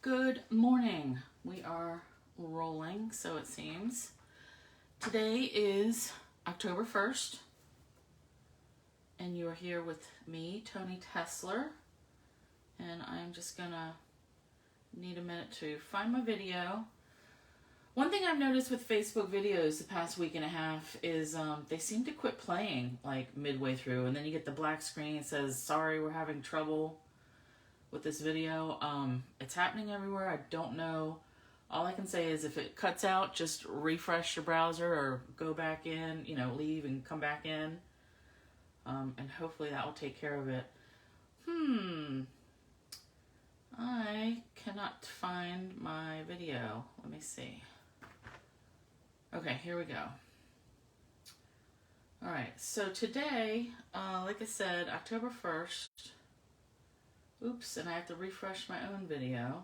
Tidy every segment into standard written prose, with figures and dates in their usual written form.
Good morning. We are rolling, so it seems. Today is October 1st, and you are here with me, Toni Tesler, and I'm just gonna need a minute to find my video. One thing I've noticed with Facebook videos the past week and a half is they seem to quit playing like midway through, and then you get the black screen that says, sorry, we're having trouble with this video. It's happening everywhere. I don't know. All I can say is if it cuts out, just refresh your browser or go back in, leave and come back in. And hopefully that will take care of it. I cannot find my video. Let me see. Okay, here we go. All right, so today, like I said, October 1st. Oops, and I have to refresh my own video.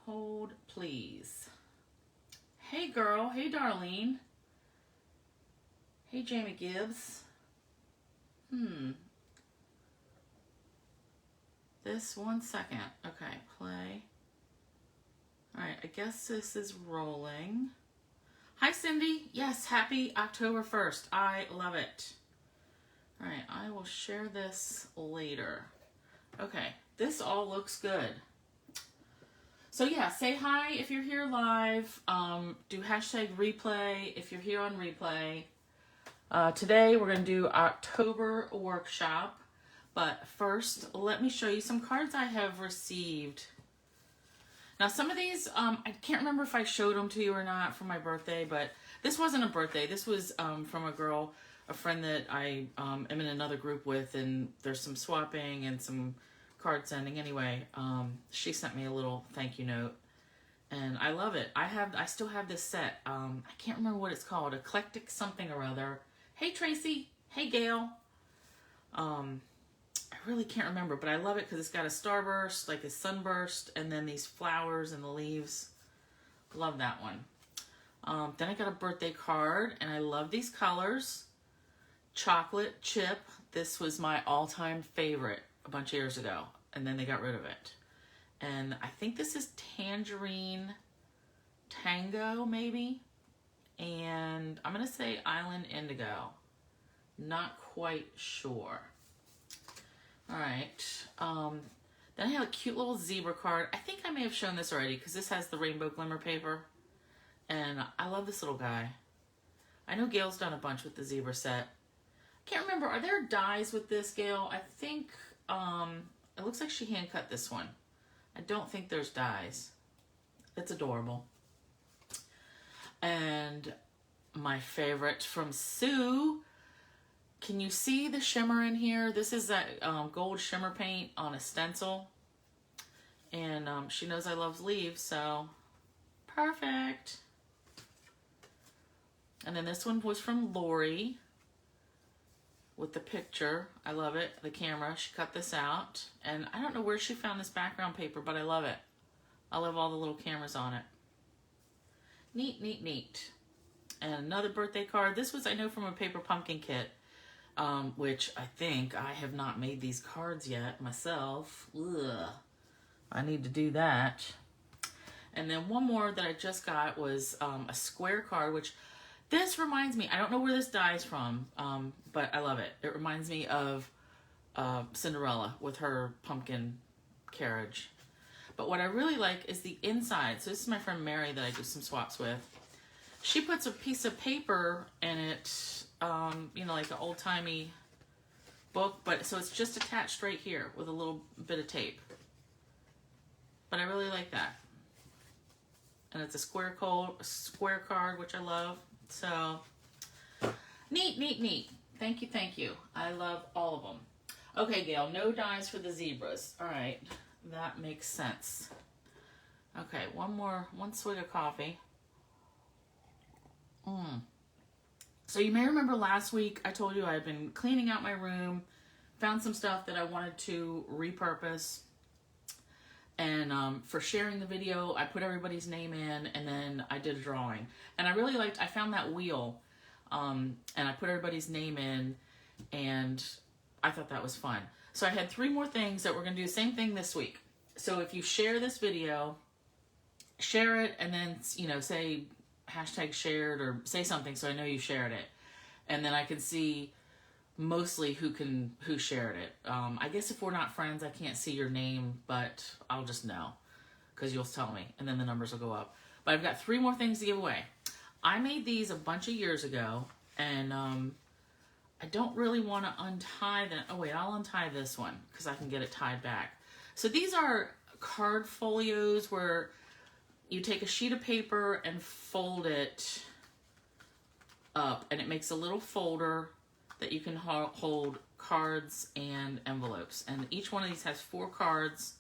Hold, please. Hey, girl. Hey, Darlene. Hey, Jamie Gibbs. This 1 second. Okay, play. All right, I guess this is rolling. Hi, Cindy. Yes, happy October 1st. I love it. All right, I will share this later. Okay, this all looks good. So yeah, say hi if you're here live. Do hashtag replay if you're here on replay. Today we're gonna do October workshop. But first, let me show you some cards I have received. Now some of these, I can't remember if I showed them to you or not for my birthday, but this wasn't a birthday. This was from a friend that I am in another group with, and there's some swapping and some card sending. Anyway, she sent me a little thank you note, and I love it. I still have this set. I can't remember what it's called. Eclectic something or other. Hey Tracy. Hey Gail. I really can't remember, but I love it because it's got a starburst, like a sunburst, and then these flowers and the leaves. Love that one. Then I got a birthday card, and I love these colors. Chocolate chip. This was my all-time favorite a bunch of years ago, and then they got rid of it. And I think this is Tangerine Tango, maybe. And I'm going to say Island Indigo. Not quite sure. All right. Then I have a cute little zebra card. I think I may have shown this already because this has the rainbow glimmer paper. And I love this little guy. I know Gail's done a bunch with the zebra set. Can't remember, are there dies with this, Gail? I think, it looks like she hand cut this one. I don't think there's dies. It's adorable. And my favorite from Sue. Can you see the shimmer in here? This is that gold shimmer paint on a stencil. And she knows I love leaves, so perfect. And then this one was from Lori. With the picture. I love it. The camera. She cut this out. And I don't know where she found this background paper, but I love it. I love all the little cameras on it. Neat, neat, neat. And another birthday card. This was, I know, from a paper pumpkin kit, which I think I have not made these cards yet myself. Ugh. I need to do that. And then one more that I just got was a square card, which this reminds me, I don't know where this die is from, but I love it. It reminds me of Cinderella with her pumpkin carriage. But what I really like is the inside. So this is my friend Mary that I do some swaps with. She puts a piece of paper in it, like an old-timey book, but so it's just attached right here with a little bit of tape. But I really like that. And it's a square card, which I love. So, neat, neat, neat. Thank you, thank you. I love all of them. Okay, Gail, no dies for the zebras. All right, that makes sense. Okay, one swig of coffee. So you may remember last week I told you I had been cleaning out my room, found some stuff that I wanted to repurpose. And for sharing the video, I put everybody's name in, and then I did a drawing. And I really I found that wheel, and I put everybody's name in, and I thought that was fun. So I had 3 more things that we're going to do the same thing this week. So if you share this video, share it and then, you know, say hashtag shared or say something so I know you shared it. And then I can see mostly who shared it. I guess if we're not friends, I can't see your name, but I'll just know because you'll tell me and then the numbers will go up. But I've got 3 more things to give away. I made these a bunch of years ago and I don't really want to untie that. Oh wait, I'll untie this one because I can get it tied back. So these are card folios where you take a sheet of paper and fold it up and it makes a little folder that you can hold cards and envelopes. And each one of these has 4 cards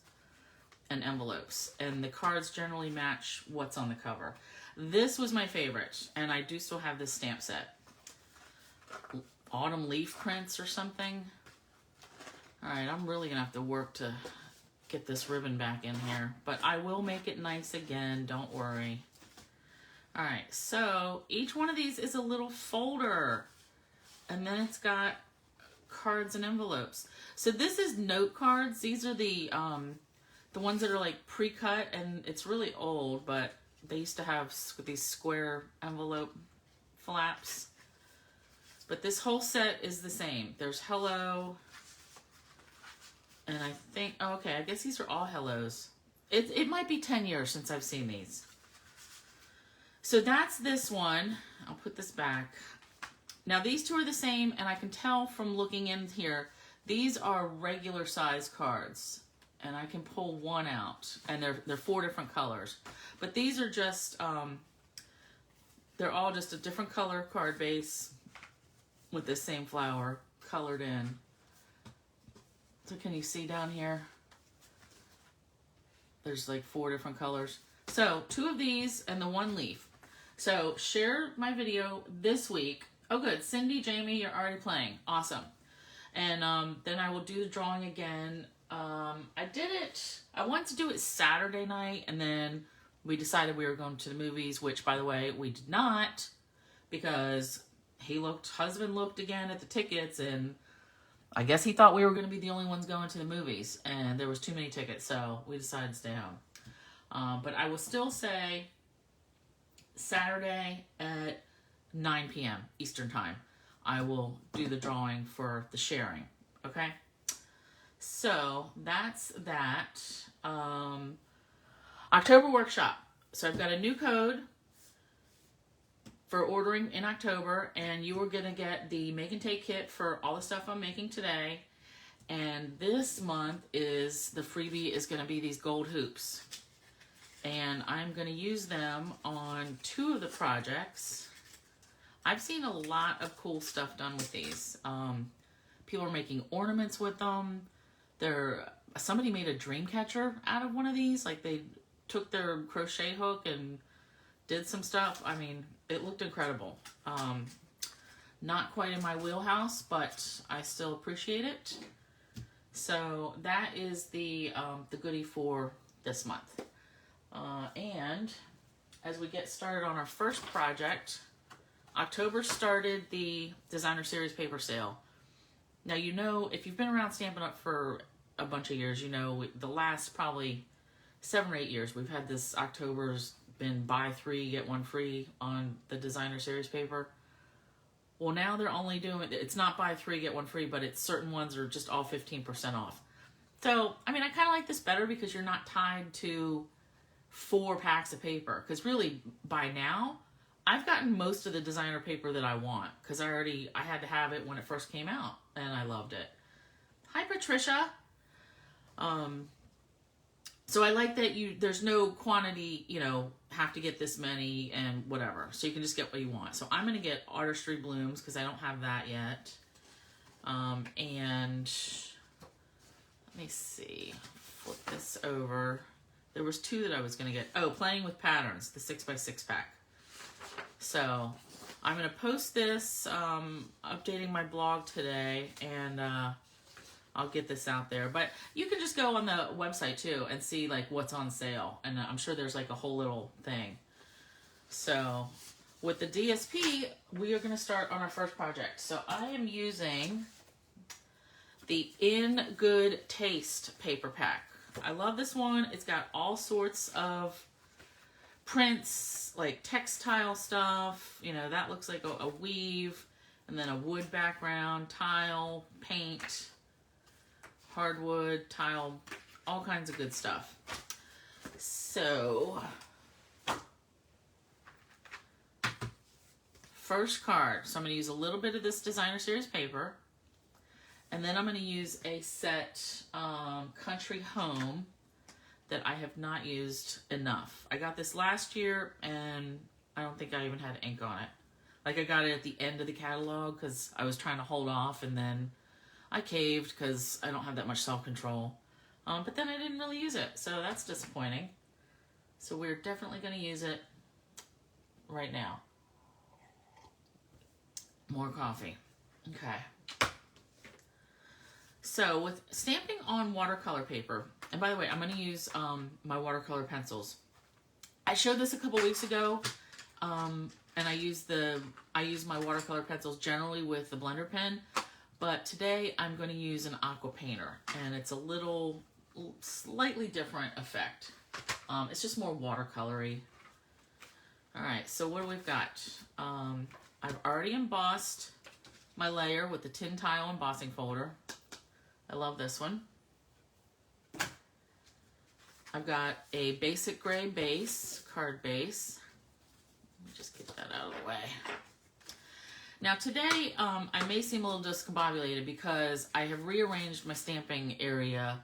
and envelopes. And the cards generally match what's on the cover. This was my favorite. And I do still have this stamp set. Autumn leaf prints or something. Alright, I'm really going to have to work to get this ribbon back in here. But I will make it nice again. Don't worry. Alright, so each one of these is a little folder. And then it's got cards and envelopes. So this is note cards. These are the ones that are like pre-cut, and it's really old, but they used to have these square envelope flaps. But this whole set is the same. There's hello, and I think, oh, okay, I guess these are all hellos. It might be 10 years since I've seen these. So that's this one. I'll put this back. Now these 2 are the same, and I can tell from looking in here, these are regular size cards. And I can pull one out, and they're 4 different colors. But these are just, they're all just a different color card base with the same flower colored in. So can you see down here? There's like 4 different colors. So 2 of these and the 1 leaf. So share my video this week. Oh good, Cindy, Jamie, you're already playing. Awesome. And then I will do the drawing again. I wanted to do it Saturday night, and then we decided we were going to the movies, which by the way, we did not, because husband looked again at the tickets, and I guess he thought we were going to be the only ones going to the movies, and there was too many tickets, so we decided to stay home. But I will still say Saturday at 9 p.m. Eastern Time, I will do the drawing for the sharing, okay? So that's that. October workshop. So I've got a new code for ordering in October, and you are going to get the make and take kit for all the stuff I'm making today. And this month is the freebie is going to be these gold hoops. And I'm going to use them on 2 of the projects. I've seen a lot of cool stuff done with these. People are making ornaments with them. Somebody made a dream catcher out of one of these. Like they took their crochet hook and did some stuff. I mean, it looked incredible. Not quite in my wheelhouse, but I still appreciate it. So that is the goodie for this month. And as we get started on our first project, October started the Designer Series paper sale. Now, you know, if you've been around Stampin' Up! For a bunch of years, you know, the last probably 7 or 8 years, we've had this October's been buy 3, get 1 free on the Designer Series paper. Well, now they're only doing, it's not buy 3, get 1 free, but it's certain ones are just all 15% off. So, I mean, I kind of like this better because you're not tied to 4 packs of paper. Because really, by now, I've gotten most of the designer paper that I want because I had to have it when it first came out, and I loved it. Hi, Patricia. So I like that there's no quantity, you know, have to get this many and whatever. So you can just get what you want. So I'm going to get Artistry Blooms because I don't have that yet. And let me see, flip this over. There was 2 that I was going to get. Oh, Playing with Patterns, the 6x6 pack. So I'm going to post this, updating my blog today, and I'll get this out there. But you can just go on the website too and see like what's on sale. And I'm sure there's like a whole little thing. So with the DSP, we are going to start on our first project. So I am using the In Good Taste paper pack. I love this one. It's got all sorts of prints, like textile stuff. You know, that looks like a weave, and then a wood background, tile, paint, hardwood, tile, all kinds of good stuff. So, first card. So I'm going to use a little bit of this designer series paper, and then I'm going to use a set Country Home that I have not used enough. I got this last year, and I don't think I even had ink on it. Like, I got it at the end of the catalog because I was trying to hold off, and then I caved because I don't have that much self-control. But then I didn't really use it, so that's disappointing. So we're definitely going to use it right now. More coffee. Okay. So with stamping on watercolor paper, and by the way, I'm going to use my watercolor pencils. I showed this a couple weeks ago, and I use my watercolor pencils generally with the blender pen, but today I'm going to use an aqua painter, and it's a little slightly different effect. It's just more watercolory. All right, so what do we've got? I've already embossed my layer with the tin tile embossing folder. I love this one. I've got a basic gray base, card base. Let me just get that out of the way. Now today, I may seem a little discombobulated because I have rearranged my stamping area.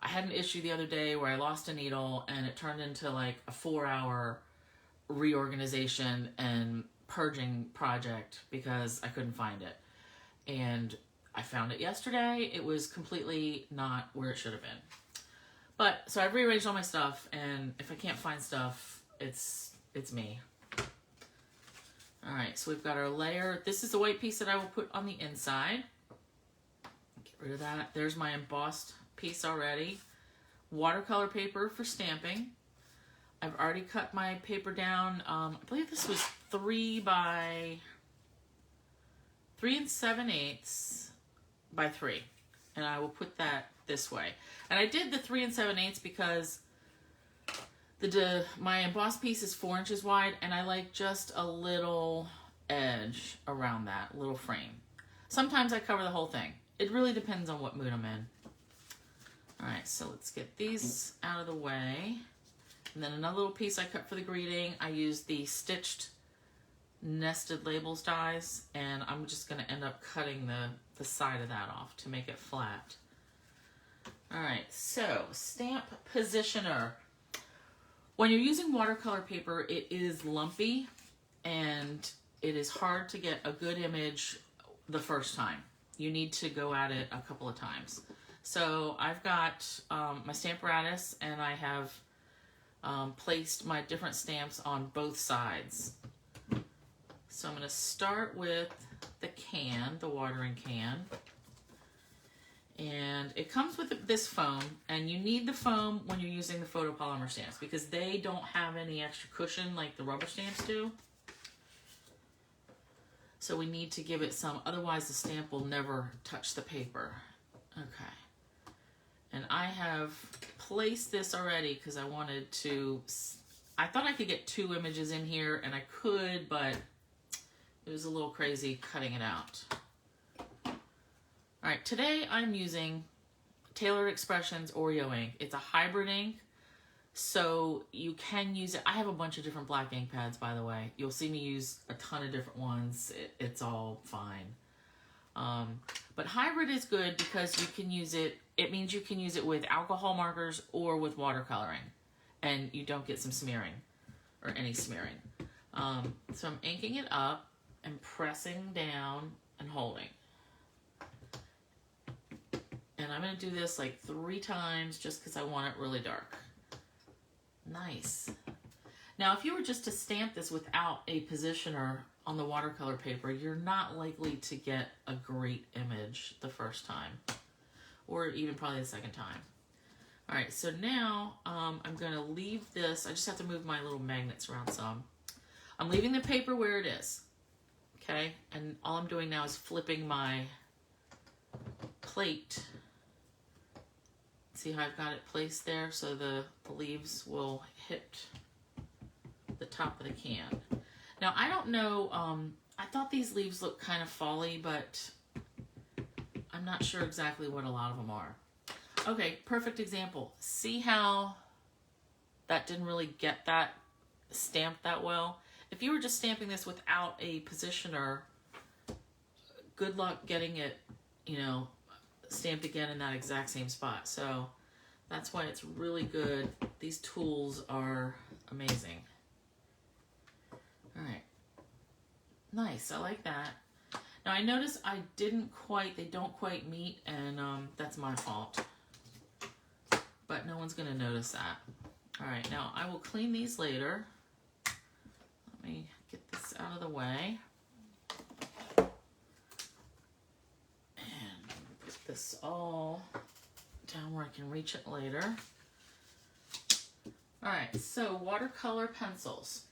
I had an issue the other day where I lost a needle and it turned into like a 4-hour reorganization and purging project because I couldn't find it. And I found it yesterday. It was completely not where it should have been. But, so I've rearranged all my stuff, and if I can't find stuff, it's me. Alright, so we've got our layer. This is the white piece that I will put on the inside. Get rid of that. There's my embossed piece already. Watercolor paper for stamping. I've already cut my paper down. I believe this was 3 7/8 by 3. And I will put that this way. And I did the 3 7/8 because my embossed piece is 4 inches wide, and I like just a little edge around that little frame. Sometimes I cover the whole thing. It really depends on what mood I'm in. All right, so let's get these out of the way. And then another little piece I cut for the greeting. I used the stitched nested labels dies, and I'm just going to end up cutting the side of that off to make it flat. All right, so stamp positioner. When you're using watercolor paper, it is lumpy and it is hard to get a good image the first time. You need to go at it a couple of times. So I've got my Stamparatus, and I have placed my different stamps on both sides. So I'm going to start with the can, the watering can. And it comes with this foam, and you need the foam when you're using the photopolymer stamps because they don't have any extra cushion like the rubber stamps do. So we need to give it some, otherwise the stamp will never touch the paper. Okay. And I have placed this already because I wanted to, I thought I could get 2 images in here, and I could, but it was a little crazy cutting it out. All right, today I'm using Tailored Expressions Oreo ink. It's a hybrid ink, so you can use it. I have a bunch of different black ink pads, by the way. You'll see me use a ton of different ones. It's all fine. But hybrid is good because you can use it. It means you can use it with alcohol markers or with watercoloring, and you don't get some smearing or any smearing. So I'm inking it up and pressing down and holding. And I'm going to do this like 3 times just because I want it really dark. Nice. Now, if you were just to stamp this without a positioner on the watercolor paper, you're not likely to get a great image the first time, or even probably the second time. All right, so now I'm going to leave this. I just have to move my little magnets around some. I'm leaving the paper where it is, okay? And all I'm doing now is flipping my plate. See See how I've got it placed there so the leaves will hit the top of the can. Now, I don't know, I thought these leaves looked kind of folly, but I'm not sure exactly what a lot of them are. Okay, perfect example. See how that didn't really get that stamped that well? If you were just stamping this without a positioner, good luck getting it, you know, stamped again in that exact same spot. So that's why it's really good. These tools are amazing. All right. Nice, I like that. Now I noticed they don't quite meet, and that's my fault. But no one's gonna notice that. All right, now I will clean these later. Let me get this out of the way. And put this all down where I can reach it later. All right, so watercolor pencils.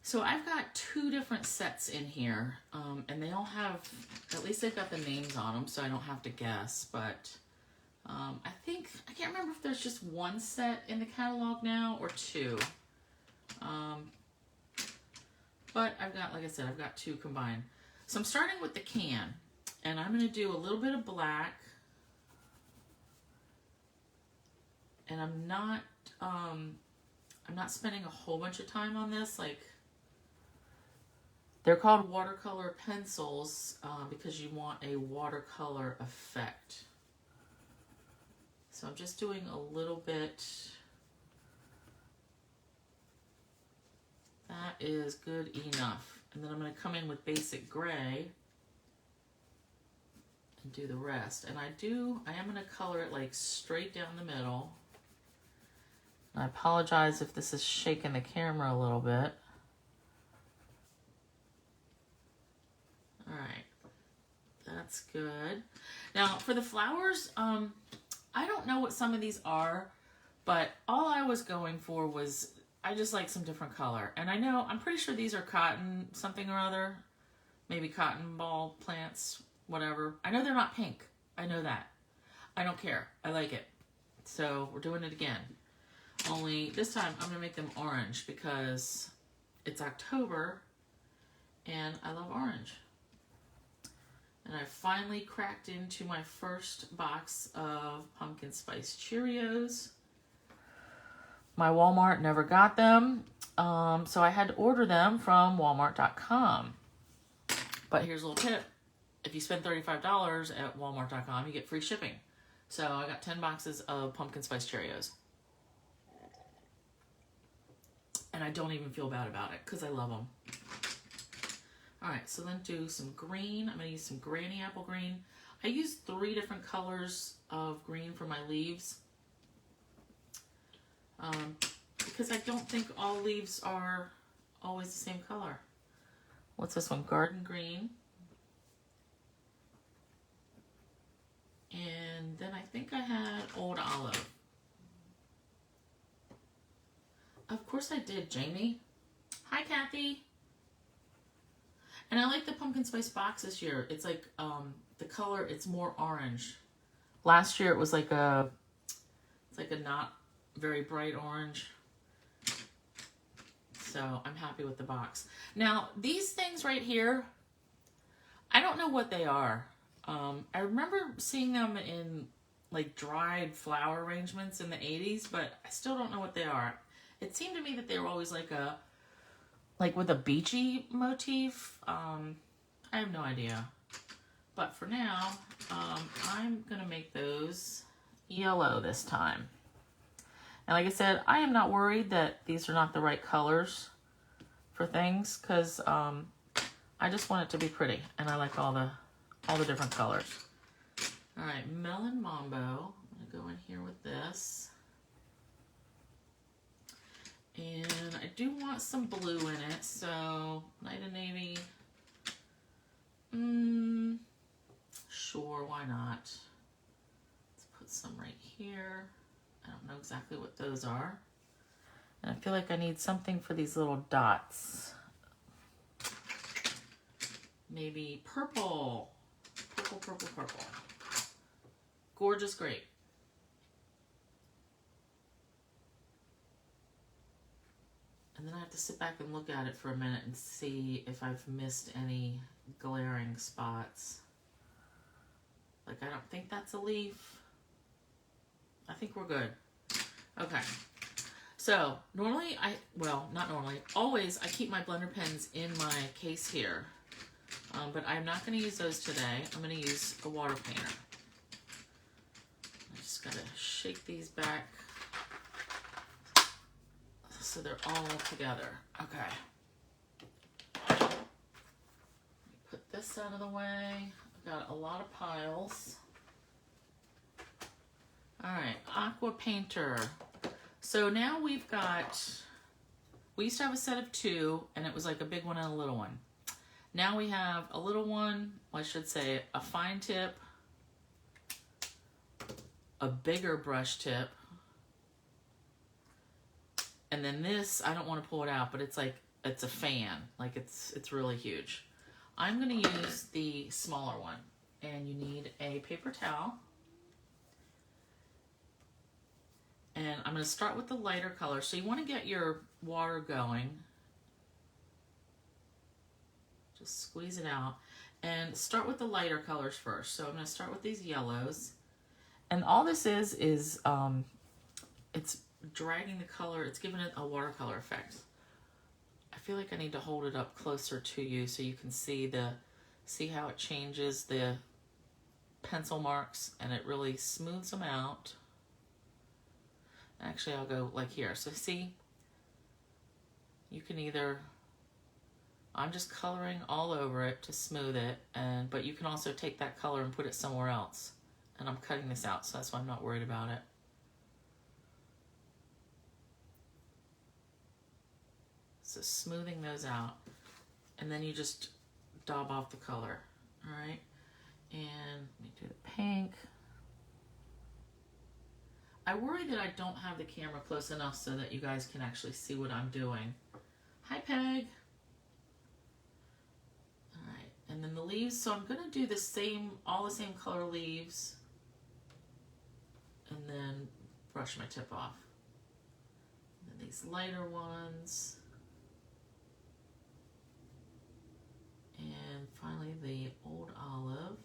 So I've got 2 different sets in here, and they all have, at least they've got the names on them, so I don't have to guess, but I can't remember if there's just 1 set in the catalog now or 2. But I've got, like I said, I've got 2 combined. So I'm starting with the can, and I'm going to do a little bit of black, and I'm not spending a whole bunch of time on this. Like, they're called watercolor pencils because you want a watercolor effect. So I'm just doing a little bit. That is good enough. And then I'm going to come in with basic gray and do the rest. And I am going to color it like straight down the middle. And I apologize if this is shaking the camera a little bit. All right, that's good. Now for the flowers, I don't know what some of these are, but all I was going for was, I just like some different color. And I'm pretty sure these are cotton something or other, maybe cotton ball plants, whatever. I know they're not pink. I know that. I don't care. I like it. So we're doing it again. Only this time I'm gonna make them orange because it's October and I love orange. And I finally cracked into my first box of pumpkin spice Cheerios. My Walmart never got them, so I had to order them from Walmart.com. But here's a little tip. If you spend $35 at Walmart.com, you get free shipping. So I got 10 boxes of pumpkin spice Cheerios. And I don't even feel bad about it because I love them. All right, so then do some green. I'm going to use some Granny Apple Green. I used 3 different colors of green for my leaves. Because I don't think all leaves are always the same color. What's this one? Garden Green. And then I think I had Old Olive. Of course I did, Jamie. Hi, Kathy. And I like the pumpkin spice box this year. It's like the color, it's more orange. Last year it was like it's like a not very bright orange. So I'm happy with the box. Now these things right here, I don't know what they are. I remember seeing them in like dried flower arrangements in the 80s, but I still don't know what they are. It seemed to me that they were always like with a beachy motif. I have no idea. But for now, I'm going to make those yellow this time. And like I said, I am not worried that these are not the right colors for things because I just want it to be pretty. And I like all the different colors. All right, Melon Mambo. I'm going to go in here with this. And I do want some blue in it, so Night of Navy. Sure, why not? Let's put some right here. I don't know exactly what those are. And I feel like I need something for these little dots. Maybe purple. Purple, purple, purple. Gorgeous grape. And then I have to sit back and look at it for a minute and see if I've missed any glaring spots. Like, I don't think that's a leaf. I think we're good. Okay. So, normally well, not normally, always I keep my blender pens in my case here. But I'm not going to use those today. I'm going to use a water painter. I just got to shake these back so they're all together. Okay. Put this out of the way. I've got a lot of piles. All right, aqua painter. So now we've got, we used to have a set of 2, and it was like a big one and a little one. Now we have a little one, well, I should say a fine tip, a bigger brush tip, and then this, I don't want to pull it out, but it's like, it's a fan. Like it's really huge. I'm going to use the smaller one, and you need a paper towel. And I'm going to start with the lighter color. So you want to get your water going. Just squeeze it out. And start with the lighter colors first. So I'm going to start with these yellows. And all this is it's dragging the color. It's giving it a watercolor effect. I feel like I need to hold it up closer to you so you can see how it changes the pencil marks, and it really smooths them out. Actually, I'll go like here. So see, you can either, I'm just coloring all over it to smooth it, but you can also take that color and put it somewhere else. And I'm cutting this out, so that's why I'm not worried about it. So smoothing those out, and then you just daub off the color. All right, and let me do the pink. I worry that I don't have the camera close enough so that you guys can actually see what I'm doing. Hi, Peg. All right, and then the leaves. So I'm gonna do the same, all the same color leaves, and then brush my tip off. And then these lighter ones. And finally the old olive.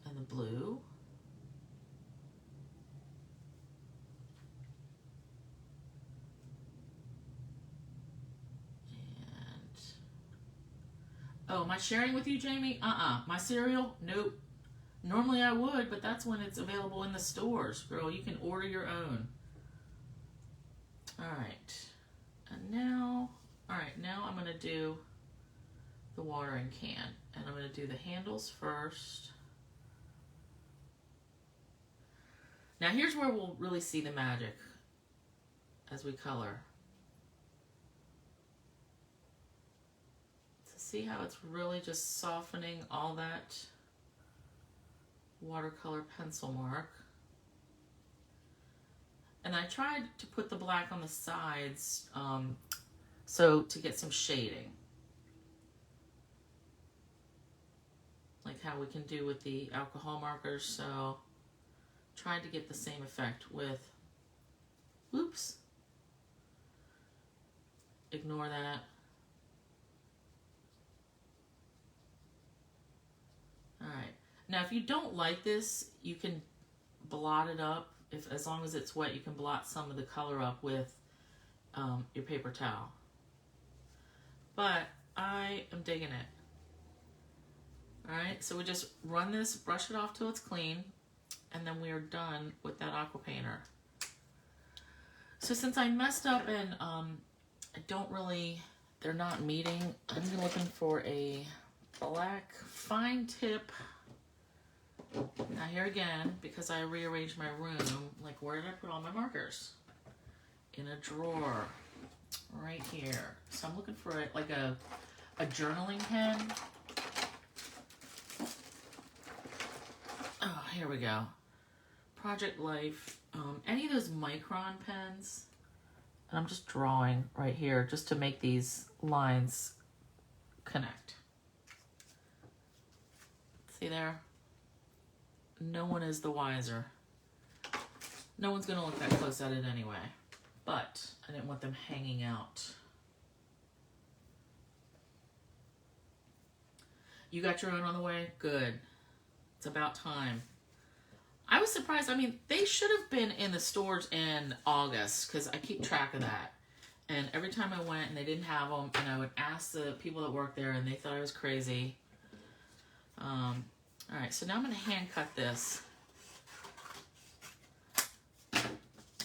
And the blue. And, oh, am I sharing with you, Jamie? My cereal? Nope. Normally I would, but that's when it's available in the stores. Girl, you can order your own. All right. And now, all right, now I'm going to do the watering can. And I'm going to do the handles first. Now here's where we'll really see the magic as we color. So see how it's really just softening all that watercolor pencil mark. And I tried to put the black on the sides so to get some shading. Like how we can do with the alcohol markers. So tried to get the same effect with, oops, ignore that. All right, now if you don't like this, you can blot it up. As long as it's wet, you can blot some of the color up with your paper towel. But I am digging it. All right, so we just run this, brush it off till it's clean, and then we are done with that aqua painter. So since I messed up and I don't really, they're not meeting, I'm looking for a black fine tip. Now here again, because I rearranged my room, like where did I put all my markers? In a drawer, right here. So I'm looking for like a journaling pen. Oh, here we go. Project Life, any of those micron pens. And I'm just drawing right here just to make these lines connect. See there? No one is the wiser. No one's going to look that close at it anyway. But I didn't want them hanging out. You got your own on the way? Good. It's about time. I was surprised. I mean, they should have been in the stores in August because I keep track of that. And every time I went and they didn't have them, and I would ask the people that work there, and they thought I was crazy. All right, so now I'm going to hand cut this.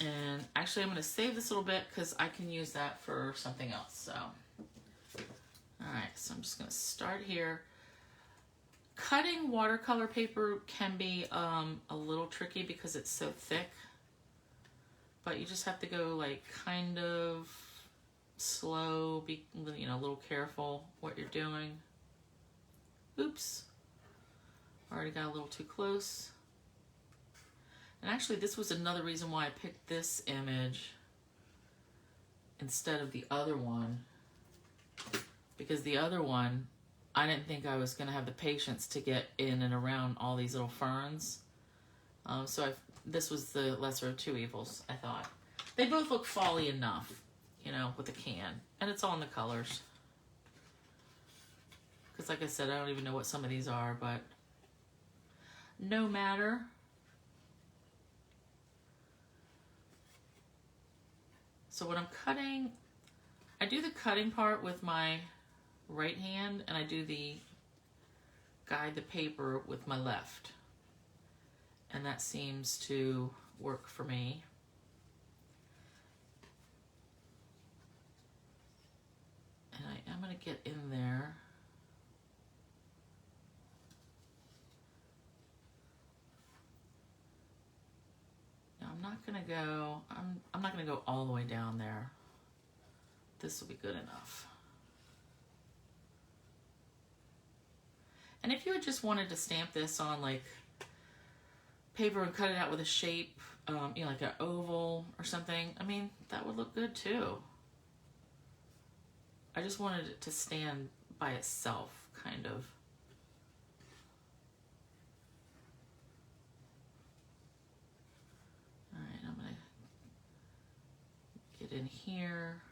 And actually, I'm going to save this little bit because I can use that for something else. So, all right, so I'm just going to start here. Cutting watercolor paper can be a little tricky because it's so thick. But you just have to go like kind of slow, be a little careful what you're doing. Oops. Already got a little too close. And actually this was another reason why I picked this image instead of the other one. Because the other one, I didn't think I was going to have the patience to get in and around all these little ferns. So this was the lesser of two evils, I thought. They both look fall-y enough, with a can. And it's all in the colors. Because like I said, I don't even know what some of these are, but no matter. So when I'm cutting, I do the cutting part with my right hand, and I do the guide the paper with my left. And that seems to work for me. And I am going to get in there. Now I'm not going to go, I'm not going to go all the way down there. This will be good enough. And if you had just wanted to stamp this on like paper and cut it out with a shape, like an oval or something, I mean, that would look good too. I just wanted it to stand by itself, kind of. All right, I'm gonna get in here.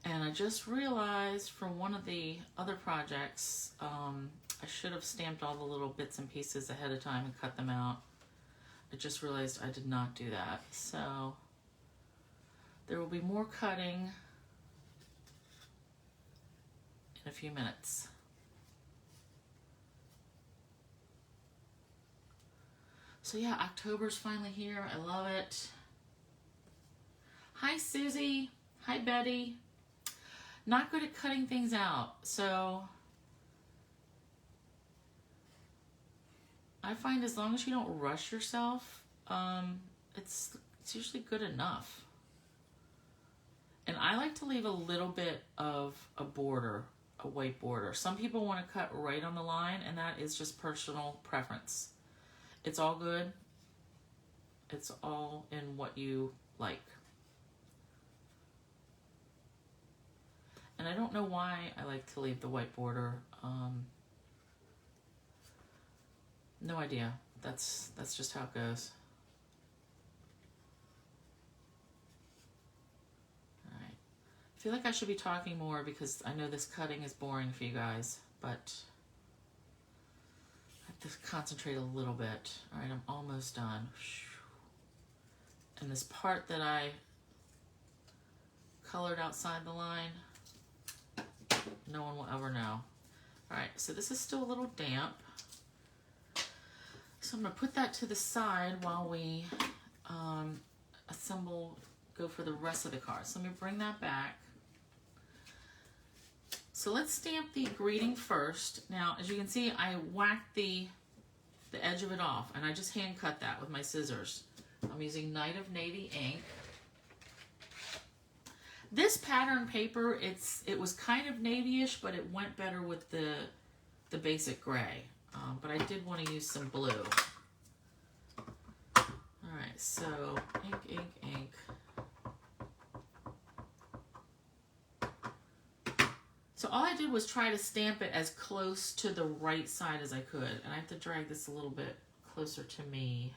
And I just realized from one of the other projects, I should have stamped all the little bits and pieces ahead of time and cut them out. I just realized I did not do that. So there will be more cutting in a few minutes. So yeah, October's finally here. I love it. Hi, Susie. Hi, Betty. Not good at cutting things out, so I find as long as you don't rush yourself, it's usually good enough. And I like to leave a little bit of a border, a white border. Some people want to cut right on the line, and that is just personal preference. It's all good. It's all in what you like. And I don't know why I like to leave the white border. No idea. That's just how it goes. All right. I feel like I should be talking more because I know this cutting is boring for you guys, but I have to concentrate a little bit. All right, I'm almost done. And this part that I colored outside the line, no one will ever know. All right, so this is still a little damp. So I'm gonna put that to the side while we go for the rest of the cards. So let me bring that back. So let's stamp the greeting first. Now, as you can see, I whacked the edge of it off, and I just hand cut that with my scissors. I'm using Night of Navy ink. This pattern paper, it was kind of navy-ish, but it went better with the basic gray. But I did want to use some blue. All right, so ink, ink, ink. So all I did was try to stamp it as close to the right side as I could. And I have to drag this a little bit closer to me.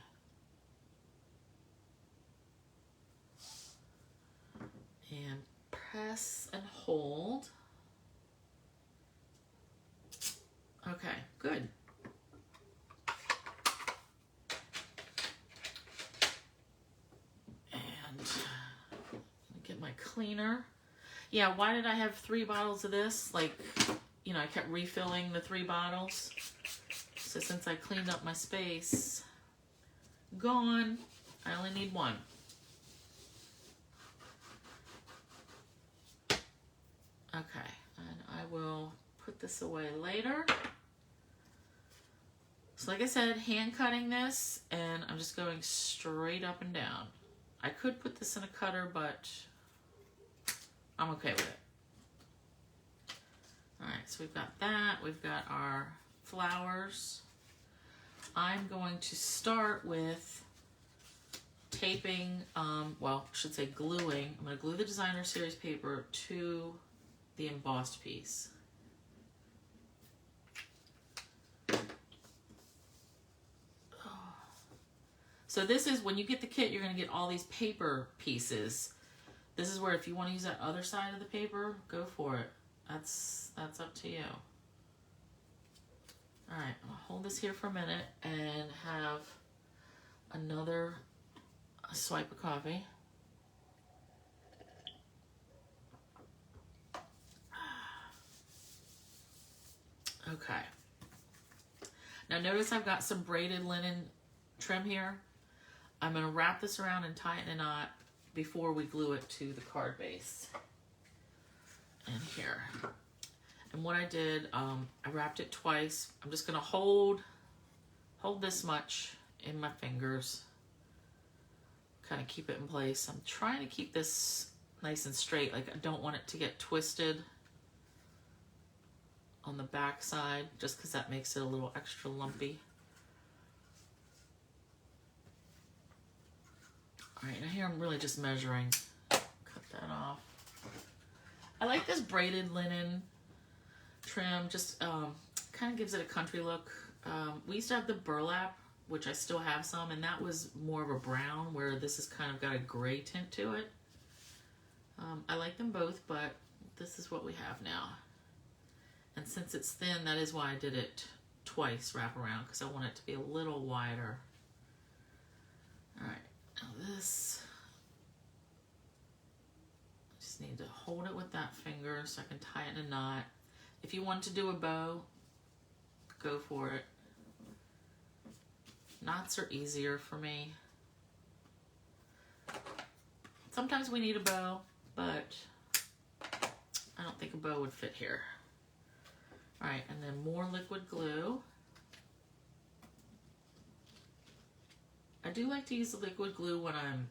And press and hold. Okay, good. And get my cleaner. Yeah, why did I have 3 bottles of this? Like, you know, I kept refilling the 3 bottles. So since I cleaned up my space, gone. I only need 1. Okay, and I will put this away later. So like I said, hand cutting this, and I'm just going straight up and down. I could put this in a cutter, but I'm okay with it. All right, so we've got that. We've got our flowers. I'm going to start with taping, well, I should say gluing. I'm going to glue the designer series paper to the embossed piece. So this is, when you get the kit, you're going to get all these paper pieces. This is where if you want to use that other side of the paper, go for it. That's up to you. All right, I'll hold this here for a minute and have another swipe of coffee. Okay. Now notice I've got some braided linen trim here. I'm going to wrap this around and tie it in a knot before we glue it to the card base. And here. And what I did, I wrapped it twice. I'm just going to hold this much in my fingers. Kind of keep it in place. I'm trying to keep this nice and straight. Like, I don't want it to get twisted on the back side, just because that makes it a little extra lumpy. All right, now here I'm really just measuring. Cut that off. I like this braided linen trim, just kind of gives it a country look. We used to have the burlap, which I still have some, and that was more of a brown, where this has kind of got a gray tint to it. I like them both, but this is what we have now. And since it's thin, that is why I did it twice wrap around, because I want it to be a little wider. All right, now this, I just need to hold it with that finger so I can tie it in a knot. If you want to do a bow, go for it. Knots are easier for me. Sometimes we need a bow, but I don't think a bow would fit here. All right, and then more liquid glue. I do like to use the liquid glue when I'm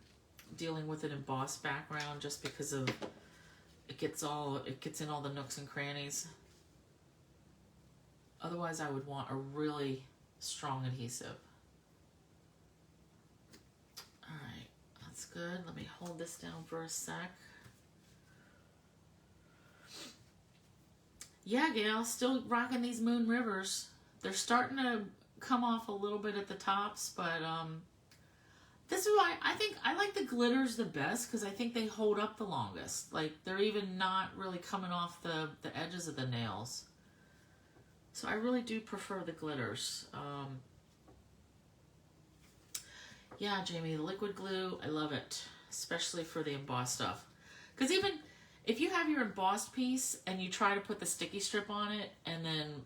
dealing with an embossed background, just because of it gets in all the nooks and crannies. Otherwise, I would want a really strong adhesive. All right, that's good. Let me hold this down for a sec. Yeah, Gail, still rocking these Moon Rivers. They're starting to come off a little bit at the tops, but this is why I think I like the glitters the best, because I think they hold up the longest. Like, they're even not really coming off the edges of the nails. So I really do prefer the glitters. Yeah, Jamie, the liquid glue, I love it, especially for the embossed stuff. Because even if you have your embossed piece and you try to put the sticky strip on it and then,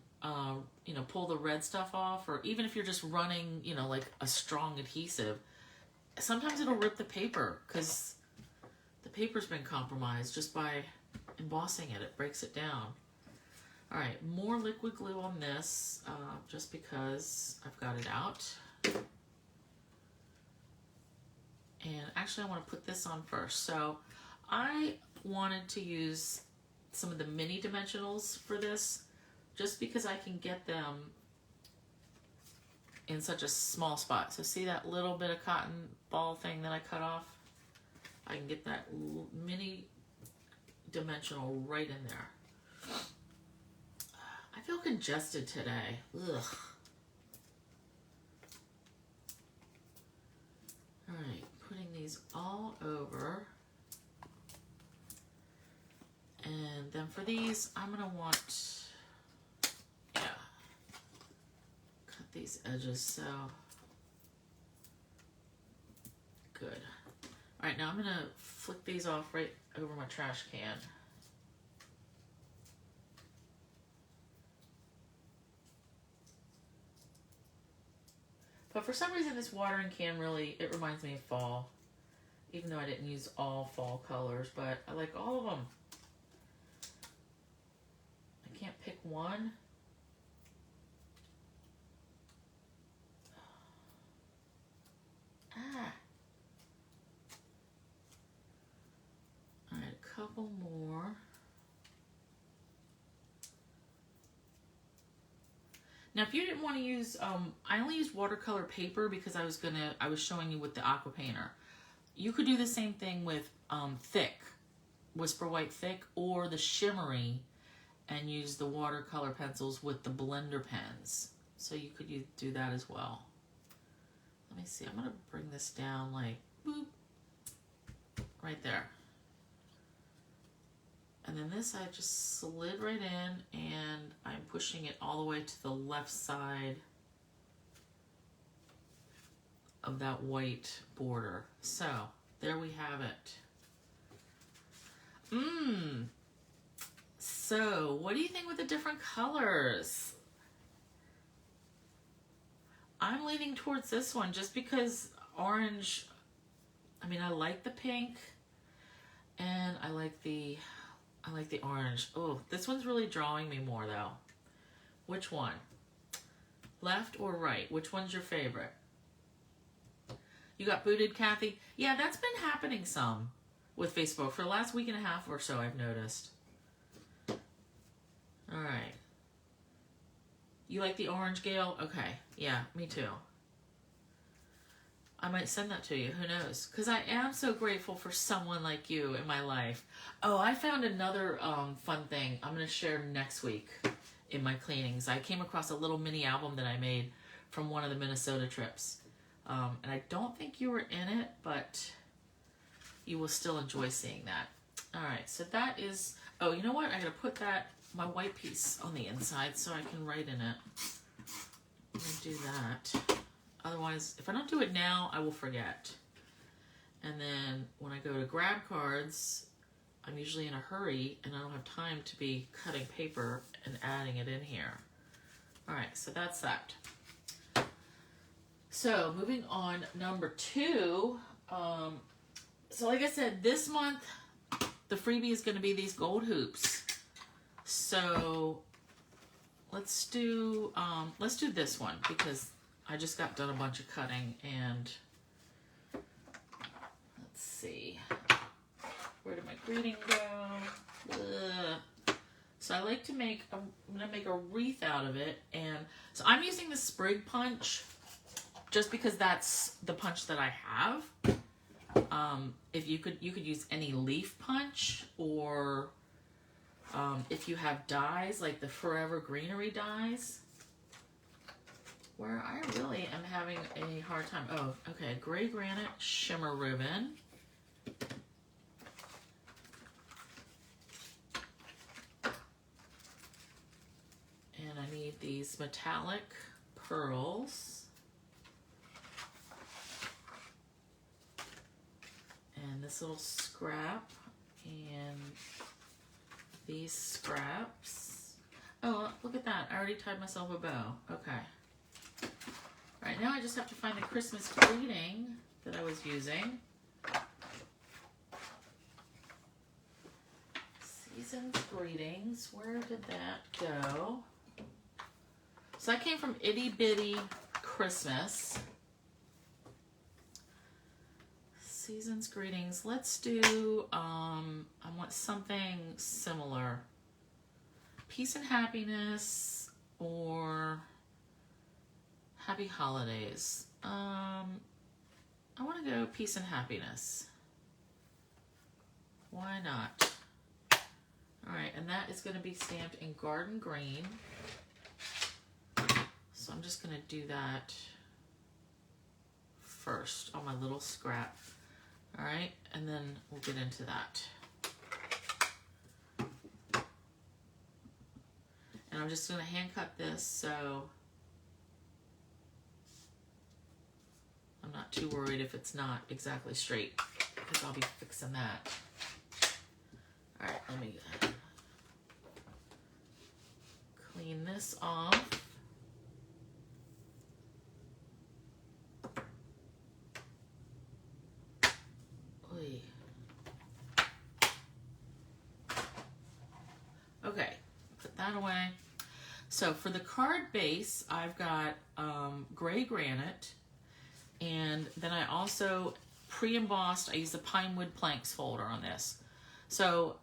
you know, pull the red stuff off, or even if you're just running, you know, like a strong adhesive, sometimes it'll rip the paper because the paper's been compromised just by embossing it. It breaks it down. All right, more liquid glue on this, just because I've got it out. And actually I want to put this on first. So I wanted to use some of the mini dimensionals for this, just because I can get them in such a small spot. So see that little bit of cotton ball thing that I cut off? I can get that mini dimensional right in there. feel congested today. Ugh. All right, putting these all over. And then for these, I'm gonna want, yeah, cut these edges so good. All right, now I'm gonna flick these off right over my trash can. But for some reason, this watering can really, it reminds me of fall. Even though I didn't use all fall colors, but I like all of them. I can't pick one. Ah. All right, a couple more. Now, if you didn't want to use, I only used watercolor paper because I was showing you with the aqua painter. You could do the same thing with thick, Whisper White thick, or the shimmery, and use the watercolor pencils with the blender pens. So you could do that as well. Let me see, I'm gonna bring this down like, boop, right there. And then this I just slid right in, and I'm pushing it all the way to the left side of that white border. So there we have it. So what do you think with the different colors? I'm leaning towards this one just because orange, I mean, I like the pink and I like the orange. Oh, this one's really drawing me more though. Which one? Left or right? Which one's your favorite? You got booted, Kathy? Yeah, that's been happening some with Facebook for the last week and a half or so, I've noticed. All right. You like the orange, Gail? Okay. Yeah, me too. I might send that to you. Who knows? Because I am so grateful for someone like you in my life. Oh, I found another fun thing I'm going to share next week in my cleanings. I came across a little mini album that I made from one of the Minnesota trips. And I don't think you were in it, but you will still enjoy seeing that. All right, so that is... Oh, you know what? I'm going to put my white piece on the inside so I can write in it. I'm going to do that. Otherwise, if I don't do it now, I will forget. And then when I go to grab cards, I'm usually in a hurry and I don't have time to be cutting paper and adding it in here. All right, so that's that. So moving on, number 2. So like I said, this month, the freebie is going to be these gold hoops. So let's do this one because I just got done a bunch of cutting and let's see, where did my greeting go? Ugh. So I like to I'm going to make a wreath out of it, and so I'm using the sprig punch just because that's the punch that I have. If you could use any leaf punch, or if you have dyes like the Forever Greenery dyes, where I really am having a hard time. Oh, okay, gray granite shimmer ribbon. And I need these metallic pearls. And this little scrap and these scraps. Oh, look at that. I already tied myself a bow. Okay. All right, now I just have to find the Christmas greeting that I was using. Season's Greetings. Where did that go? So that came from Itty Bitty Christmas. Season's Greetings. Let's do, I want something similar. Peace and Happiness or Happy Holidays. I want to go Peace and Happiness. Why not? All right, right, and that is going to be stamped in Garden Green. So I'm just going to do that first on my little scrap. All right, and then we'll get into that. And I'm just going to hand cut this, so I'm not too worried if it's not exactly straight, because I'll be fixing that. All right, let me clean this off. Okay, put that away. So for the card base, I've got gray granite, and then I also pre-embossed. I use the pine wood planks folder on this. So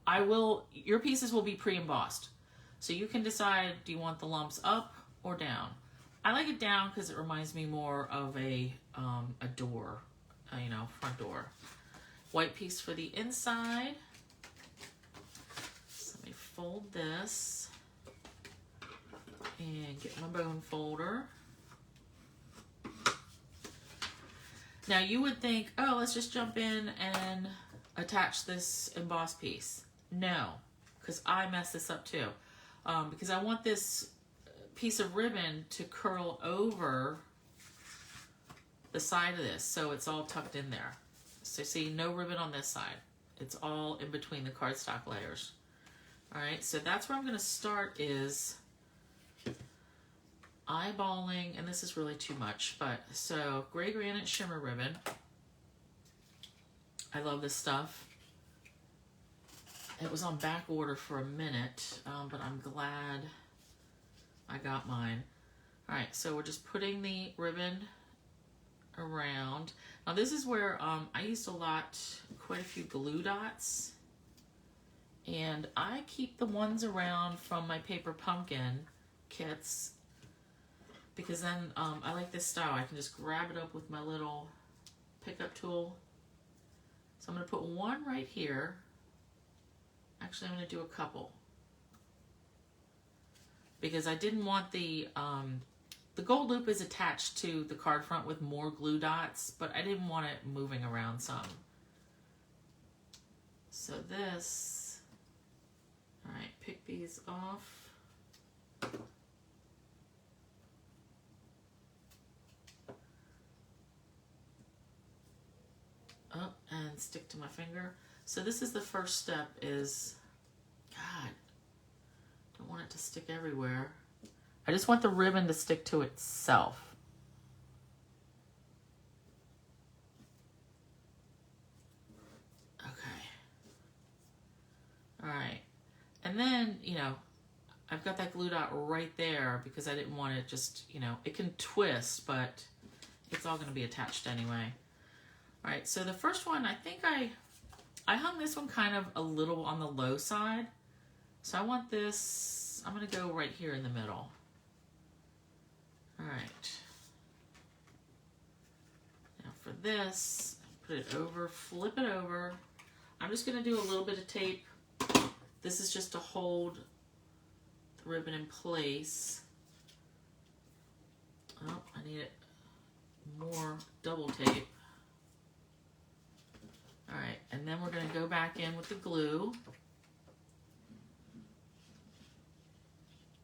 your pieces will be pre-embossed. So you can decide, do you want the lumps up or down? I like it down because it reminds me more of a door, front door. White piece for the inside. So let me fold this and get my bone folder. Now you would think, oh, let's just jump in and attach this embossed piece. No, because I messed this up too. Because I want this piece of ribbon to curl over the side of this, so it's all tucked in there. So see, no ribbon on this side. It's all in between the cardstock layers. All right, so that's where I'm going to start, is eyeballing, and this is really too much, but so gray granite shimmer ribbon. I love this stuff. It was on back order for a minute, but I'm glad I got mine. All right, so we're just putting the ribbon around. Now this is where I used quite a few glue dots, and I keep the ones around from my paper pumpkin kits, because then I like this style. I can just grab it up with my little pickup tool. So I'm going to put one right here. Actually, I'm going to do a couple, because I didn't want the gold loop is attached to the card front with more glue dots, but I didn't want it moving around some. So this, all right, pick these off. Up and stick to my finger. So this is the first step, is, God, don't want it to stick everywhere. I just want the ribbon to stick to itself. Okay. All right. And then, I've got that glue dot right there because I didn't want it just, it can twist, but it's all going to be attached anyway. All right, so the first one, I think I hung this one kind of a little on the low side. So I want this, I'm going to go right here in the middle. All right. Now for this, put it over, flip it over. I'm just going to do a little bit of tape. This is just to hold the ribbon in place. Oh, I need it more double tape. All right, and then we're going to go back in with the glue.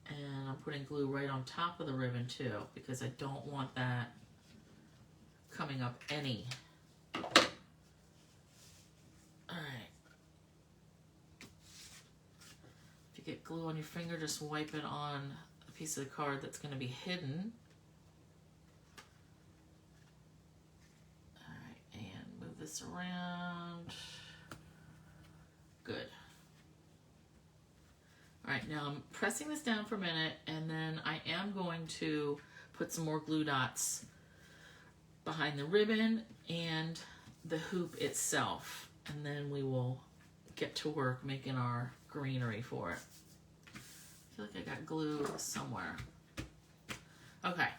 And I'm putting glue right on top of the ribbon too, because I don't want that coming up any. All right. If you get glue on your finger, just wipe it on a piece of the card that's going to be hidden. All right, and move this around. Good. All right, now I'm pressing this down for a minute, and then I am going to put some more glue dots behind the ribbon and the hoop itself, and then we will get to work making our greenery for it. I feel like I got glue somewhere. Okay,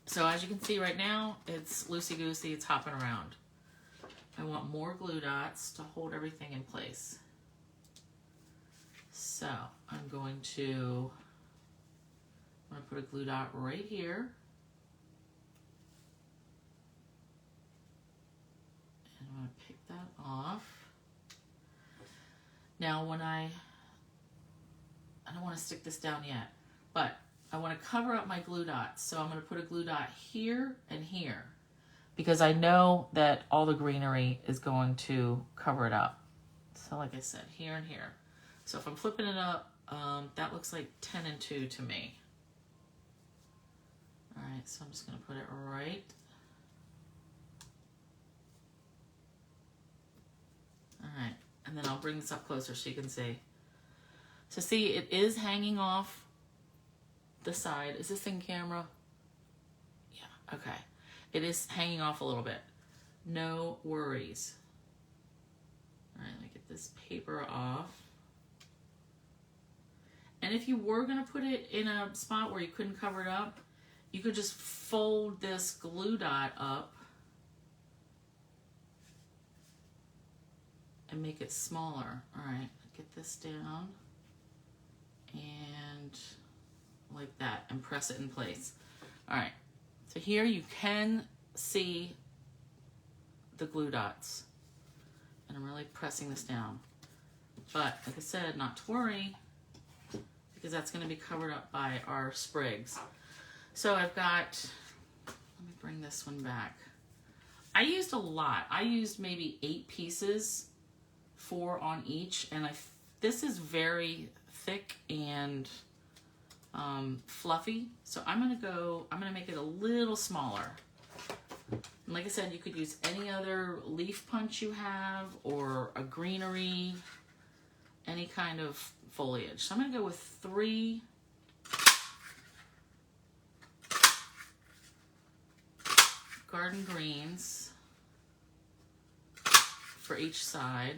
so as you can see right now, it's loosey-goosey, it's hopping around. I want more glue dots to hold everything in place. So I'm going to put a glue dot right here. And I'm going to pick that off. Now when I don't want to stick this down yet, but I want to cover up my glue dots. So I'm going to put a glue dot here and here because I know that all the greenery is going to cover it up. So like I said, here and here. So if I'm flipping it up, that looks like 10 and 2 to me. All right, so I'm just going to put it right. All right, and then I'll bring this up closer so you can see. So see, it is hanging off the side. Is this in camera? Yeah, okay. It is hanging off a little bit. No worries. All right, let me get this paper off. And if you were gonna put it in a spot where you couldn't cover it up, you could just fold this glue dot up and make it smaller. All right, get this down and like that and press it in place. All right, so here you can see the glue dots and I'm really pressing this down. But like I said, not to worry because that's gonna be covered up by our sprigs. So I've got, let me bring this one back. I used a lot. I used maybe 8 pieces, 4 on each, and this is very thick and fluffy. So I'm gonna make it a little smaller. And like I said, you could use any other leaf punch you have or a greenery, any kind of foliage. So I'm gonna go with 3 garden greens for each side.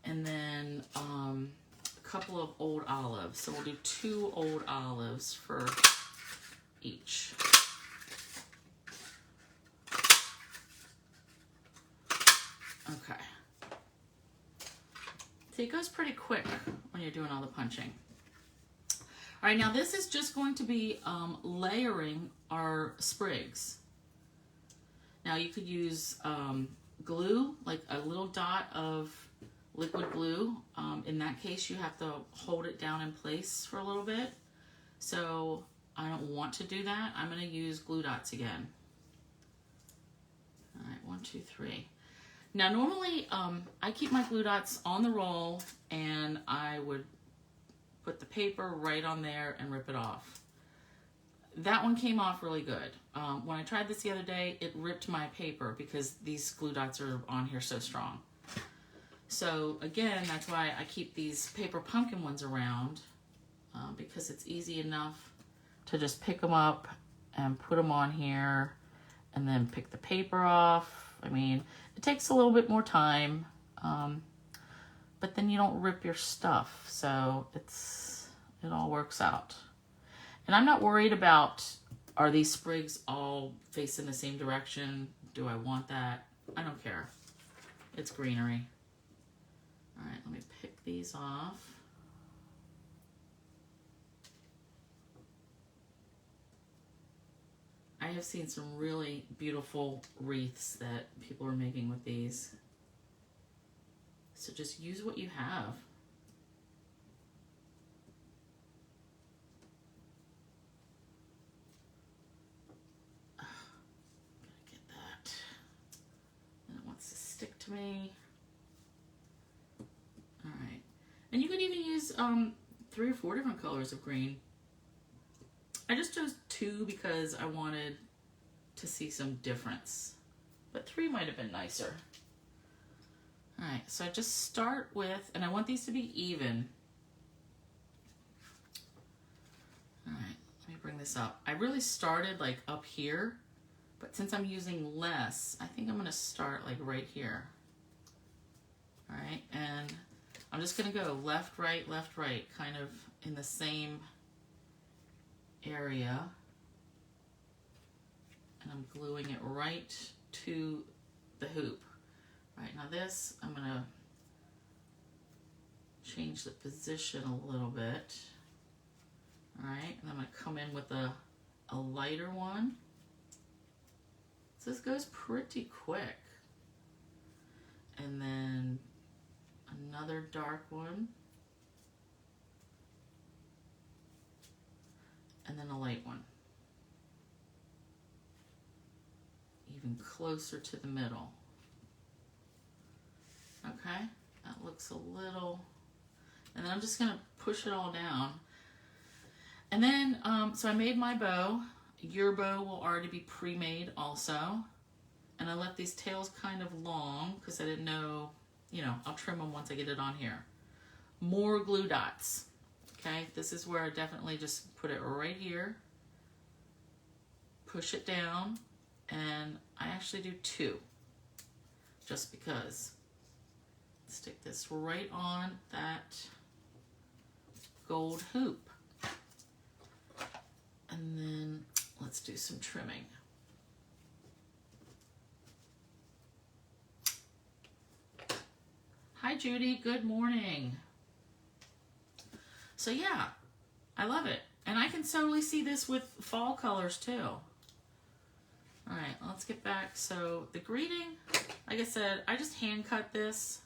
And then a couple of old olives. So we'll do 2 old olives for each. Okay. See, it goes pretty quick when you're doing all the punching. All right, now this is just going to be layering our sprigs. Now you could use glue, like a little dot of liquid glue. In that case, you have to hold it down in place for a little bit. So I don't want to do that. I'm gonna use glue dots again. All right, 1, 2, 3. Now normally I keep my glue dots on the roll and I would put the paper right on there and rip it off. That one came off really good. When I tried this the other day, it ripped my paper because these glue dots are on here so strong. So again, that's why I keep these paper pumpkin ones around because it's easy enough to just pick them up and put them on here and then pick the paper off. I mean, it takes a little bit more time, but then you don't rip your stuff. So it all works out. And I'm not worried about, are these sprigs all facing the same direction? Do I want that? I don't care. It's greenery. All right, let me pick these off. I have seen some really beautiful wreaths that people are making with these. So just use what you have. Gotta get that. And it wants to stick to me. All right. And you could even use 3 or 4 different colors of green. I just chose 2 because I wanted to see some difference, but 3 might have been nicer. All right, so I just start with, and I want these to be even. All right, let me bring this up. I really started like up here, but since I'm using less, I think I'm gonna start like right here. All right, and I'm just gonna go left, right, kind of in the same area. And I'm gluing it right to the hoop. All right, now this, I'm gonna change the position a little bit. All right, and I'm gonna come in with a lighter one. So this goes pretty quick. And then another dark one. And then a light one. Even closer to the middle. Okay, that looks a little, and then I'm just gonna push it all down. And then, so I made my bow. Your bow will already be pre-made also. And I left these tails kind of long because I didn't know, you know, I'll trim them once I get it on here. More glue dots. Okay, this is where I definitely just put it right here. Push it down, and I actually do 2. Just because. Stick this right on that gold hoop. And then let's do some trimming. Hi Judy, good morning. So yeah, I love it. And I can totally see this with fall colors too. All right, let's get back. So the greeting, like I said, I just hand cut this.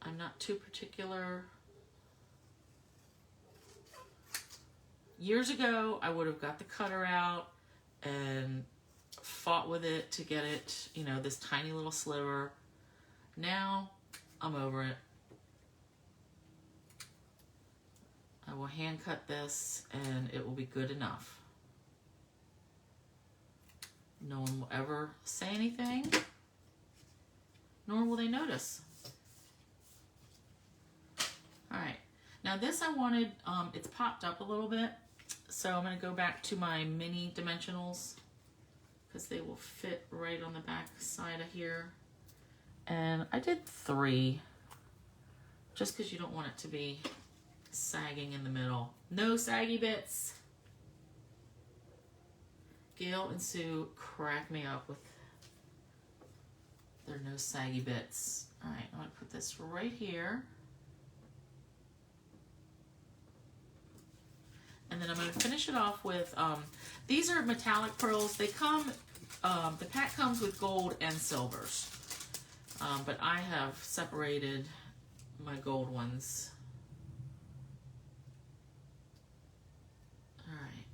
I'm not too particular. Years ago, I would have got the cutter out and fought with it to get it, you know, this tiny little sliver. Now, I'm over it. I will hand cut this and it will be good enough. No one will ever say anything, nor will they notice. All right, now this I wanted, it's popped up a little bit, so I'm going to go back to my mini dimensionals because they will fit right on the back side of here. And I did 3, just because you don't want it to be sagging in the middle. No saggy bits. Gail and Sue crack me up with their no saggy bits. All right, I'm going to put this right here. And then I'm going to finish it off with, these are metallic pearls. They come, the pack comes with gold and silvers. But I have separated my gold ones. All right.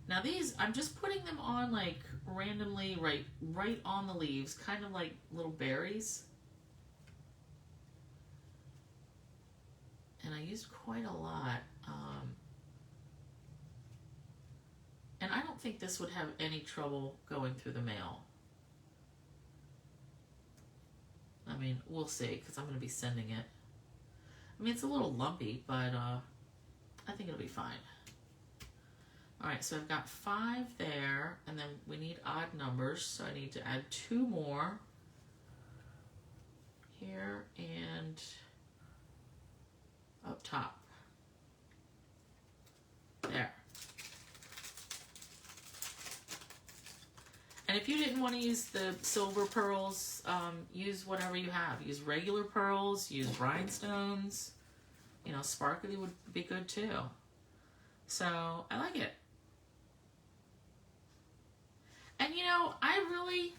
Now these, I'm just putting them on like randomly right on the leaves, kind of like little berries. And I used quite a lot. And I don't think this would have any trouble going through the mail. I mean, we'll see, because I'm going to be sending it. I mean, it's a little lumpy, but I think it'll be fine. All right, so I've got 5 there, and then we need odd numbers, so I need to add 2 more here and up top. There. And if you didn't want to use the silver pearls, use whatever you have. Use regular pearls, use rhinestones. You know, sparkly would be good too. So, I like it. And you know, I really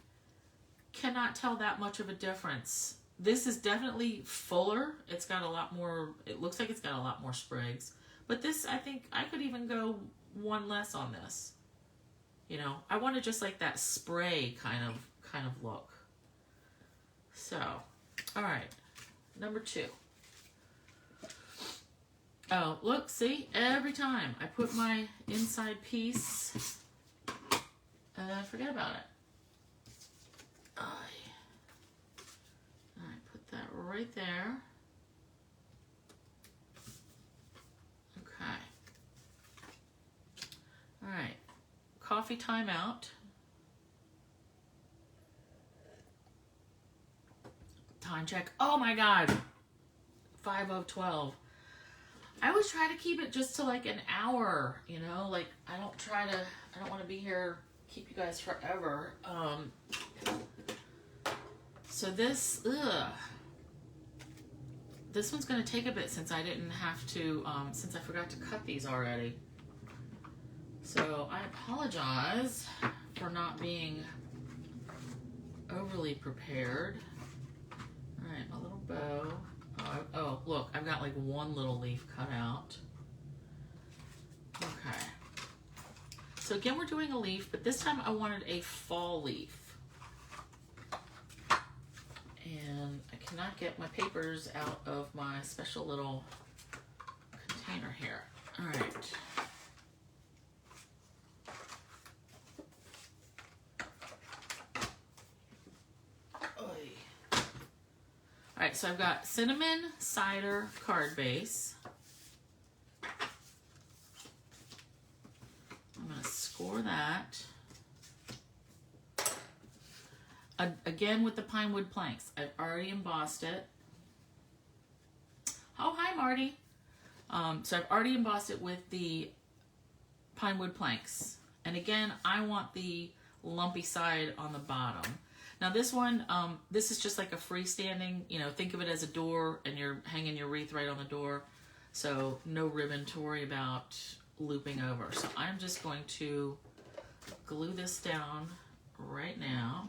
cannot tell that much of a difference. This is definitely fuller. It's got a lot more, it looks like it's got a lot more sprigs. But this, I think I could even go 1 less on this. You know, I wanted just like that spray kind of look. So, all right, number 2. Oh, look, see, every time I put my inside piece and then I forget about it. All right, put that right there. Okay. All right. Coffee timeout. time check. Oh my God. 5 of 12. I always try to keep it just to like an hour, you know, like I don't want to be here, keep you guys forever. So this one's going to take a bit since I didn't have to, since I forgot to cut these already. So I apologize for not being overly prepared. All right, a little bow. Oh, look, I've got like one little leaf cut out. Okay. So again, we're doing a leaf, but this time I wanted a fall leaf. And I cannot get my papers out of my special little container here. All right. All right, so I've got cinnamon cider card base. I'm going to score that. Again with the pine wood planks. I've already embossed it. Oh, hi, Marty. So I've already embossed it with the pine wood planks. And again, I want the lumpy side on the bottom. Now this one, this is just like a freestanding, you know, think of it as a door and you're hanging your wreath right on the door. So no ribbon to worry about looping over. So I'm just going to glue this down right now.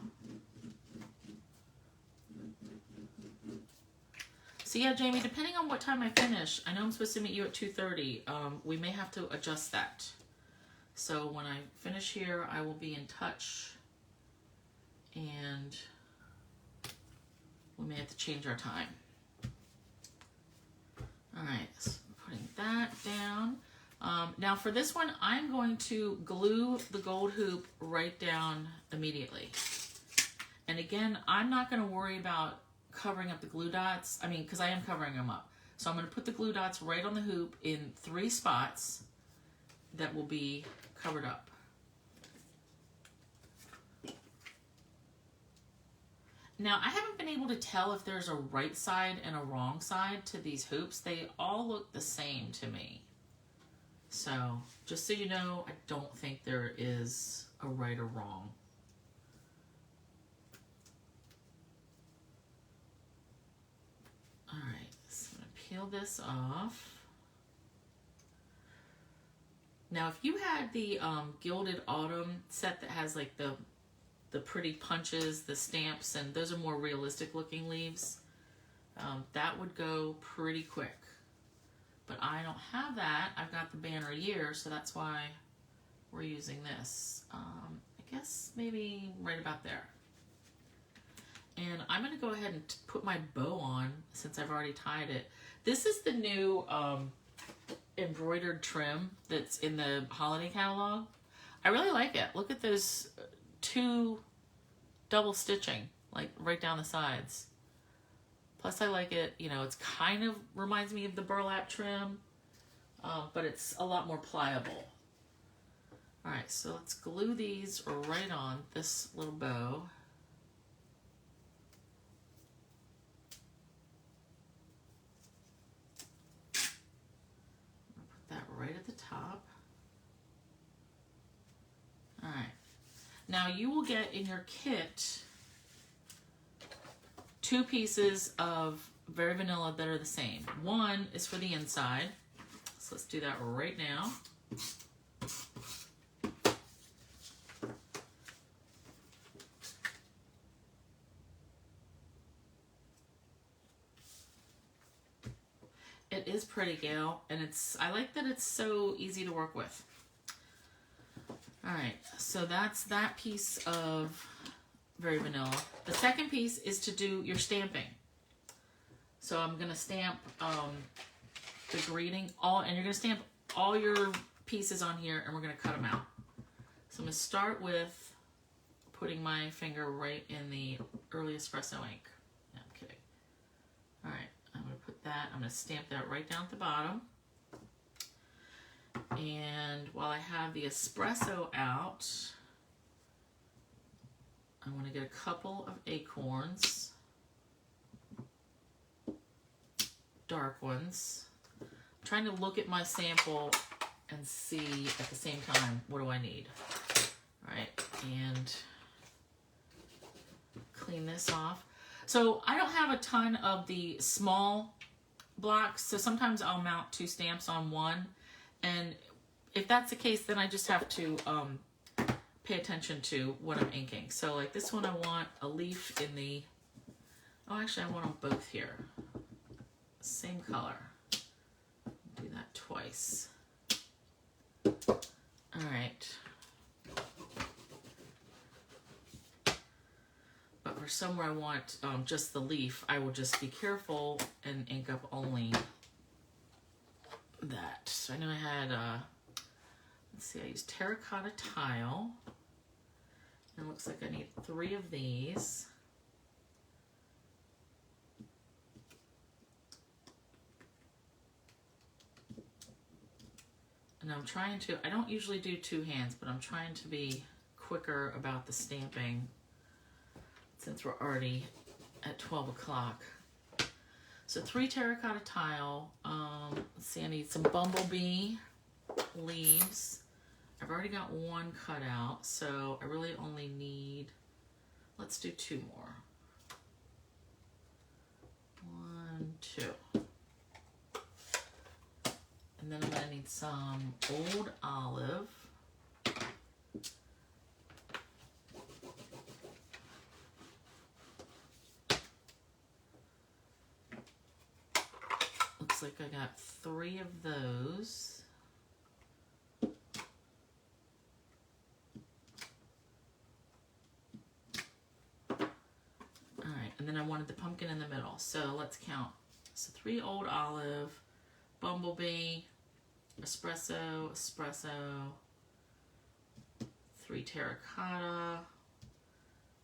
So yeah, Jamie, depending on what time I finish, I know I'm supposed to meet you at 2:30. We may have to adjust that. So when I finish here, I will be in touch. And we may have to change our time. All right, so putting that down. Now for this one, I'm going to glue the gold hoop right down immediately. And again, I'm not going to worry about covering up the glue dots. I mean, because I am covering them up. So I'm going to put the glue dots right on the hoop in 3 spots that will be covered up. Now, I haven't been able to tell if there's a right side and a wrong side to these hoops. They all look the same to me. So, just so you know, I don't think there is a right or wrong. All right, so I'm going to peel this off. Now, if you had the Gilded Autumn set that has like the pretty punches, the stamps, and those are more realistic looking leaves, that would go pretty quick. But I don't have that. I've got the Banner Year, so that's why we're using this. I guess maybe right about there. And I'm going to go ahead and put my bow on since I've already tied it. This is the new embroidered trim that's in the holiday catalog. I really like it. Look at those 2 double stitching, like right down the sides. Plus I like it, you know, it's kind of reminds me of the burlap trim, but it's a lot more pliable. All right, so let's glue these right on this little bow. Put that right at the top. All right. Now you will get in your kit 2 pieces of Very Vanilla that are the same. One is for the inside. So let's do that right now. It is pretty, Gail, and I like that it's so easy to work with. All right, so that's that piece of Very Vanilla. The second piece is to do your stamping. So I'm going to stamp the greeting, and you're going to stamp all your pieces on here, and we're going to cut them out. So I'm going to start with putting my finger right in the early espresso ink. No, I'm kidding. All right, I'm going to put that, I'm going to stamp that right down at the bottom. And while I have the espresso out, I want to get a couple of acorns. dark ones. I'm trying to look at my sample and see at the same time, what do I need? All right, and clean this off. So I don't have a ton of the small blocks, so sometimes I'll mount 2 stamps on one, and if that's the case, then I just have to pay attention to what I'm inking. So like this one, I want a leaf in the, oh actually I want them both here. Same color. Do that twice. All right. But for somewhere I want just the leaf, I will just be careful and ink up only that. So I know I had, let's see, I used terracotta tile. And it looks like I need 3 of these. And I'm trying to, I don't usually do 2 hands, but I'm trying to be quicker about the stamping since we're already at 12 o'clock. So 3 terracotta tile. Let's see, I need some bumblebee leaves. I've already got 1 cut out, so I really only need, let's do 2 more. 1, 2. And then I'm gonna need some old olive. Looks like I got 3 of those. And then I wanted the pumpkin in the middle. So let's count. So 3 old olive, bumblebee, espresso, espresso, 3 terracotta,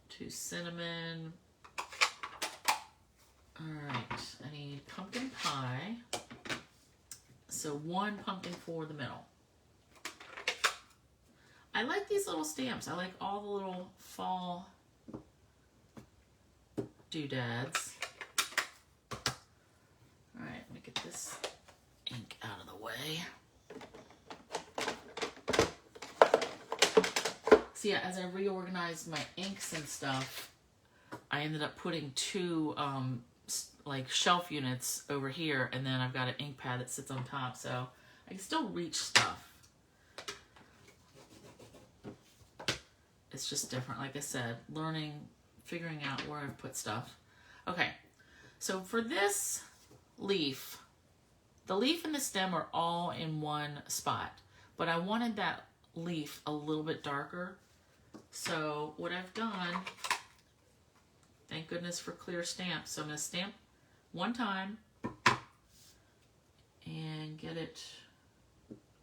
2 cinnamon. All right, I need pumpkin pie. So 1 pumpkin for the middle. I like these little stamps. I like all the little fall doodads. All right, let me get this ink out of the way. So yeah, as I reorganized my inks and stuff, I ended up putting 2 like shelf units over here, and then I've got an ink pad that sits on top, so I can still reach stuff. It's just different, like I said, learning, figuring out where I've put stuff. Okay, so for this leaf, the leaf and the stem are all in one spot, but I wanted that leaf a little bit darker. So what I've done, thank goodness for clear stamps, so I'm going to stamp 1 time and get it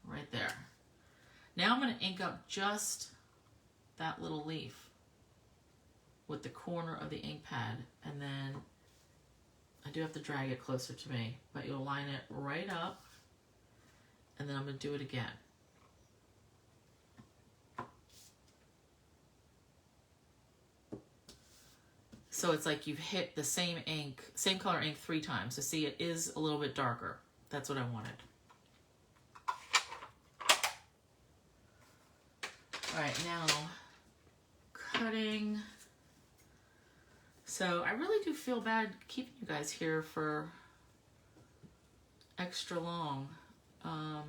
right there. Now I'm going to ink up just that little leaf with the corner of the ink pad, and then I do have to drag it closer to me, but you'll line it right up, and then I'm going to do it again. So it's like you've hit the same ink, same color ink 3 times. So see, it is a little bit darker. That's what I wanted. All right, now cutting. So I really do feel bad keeping you guys here for extra long. I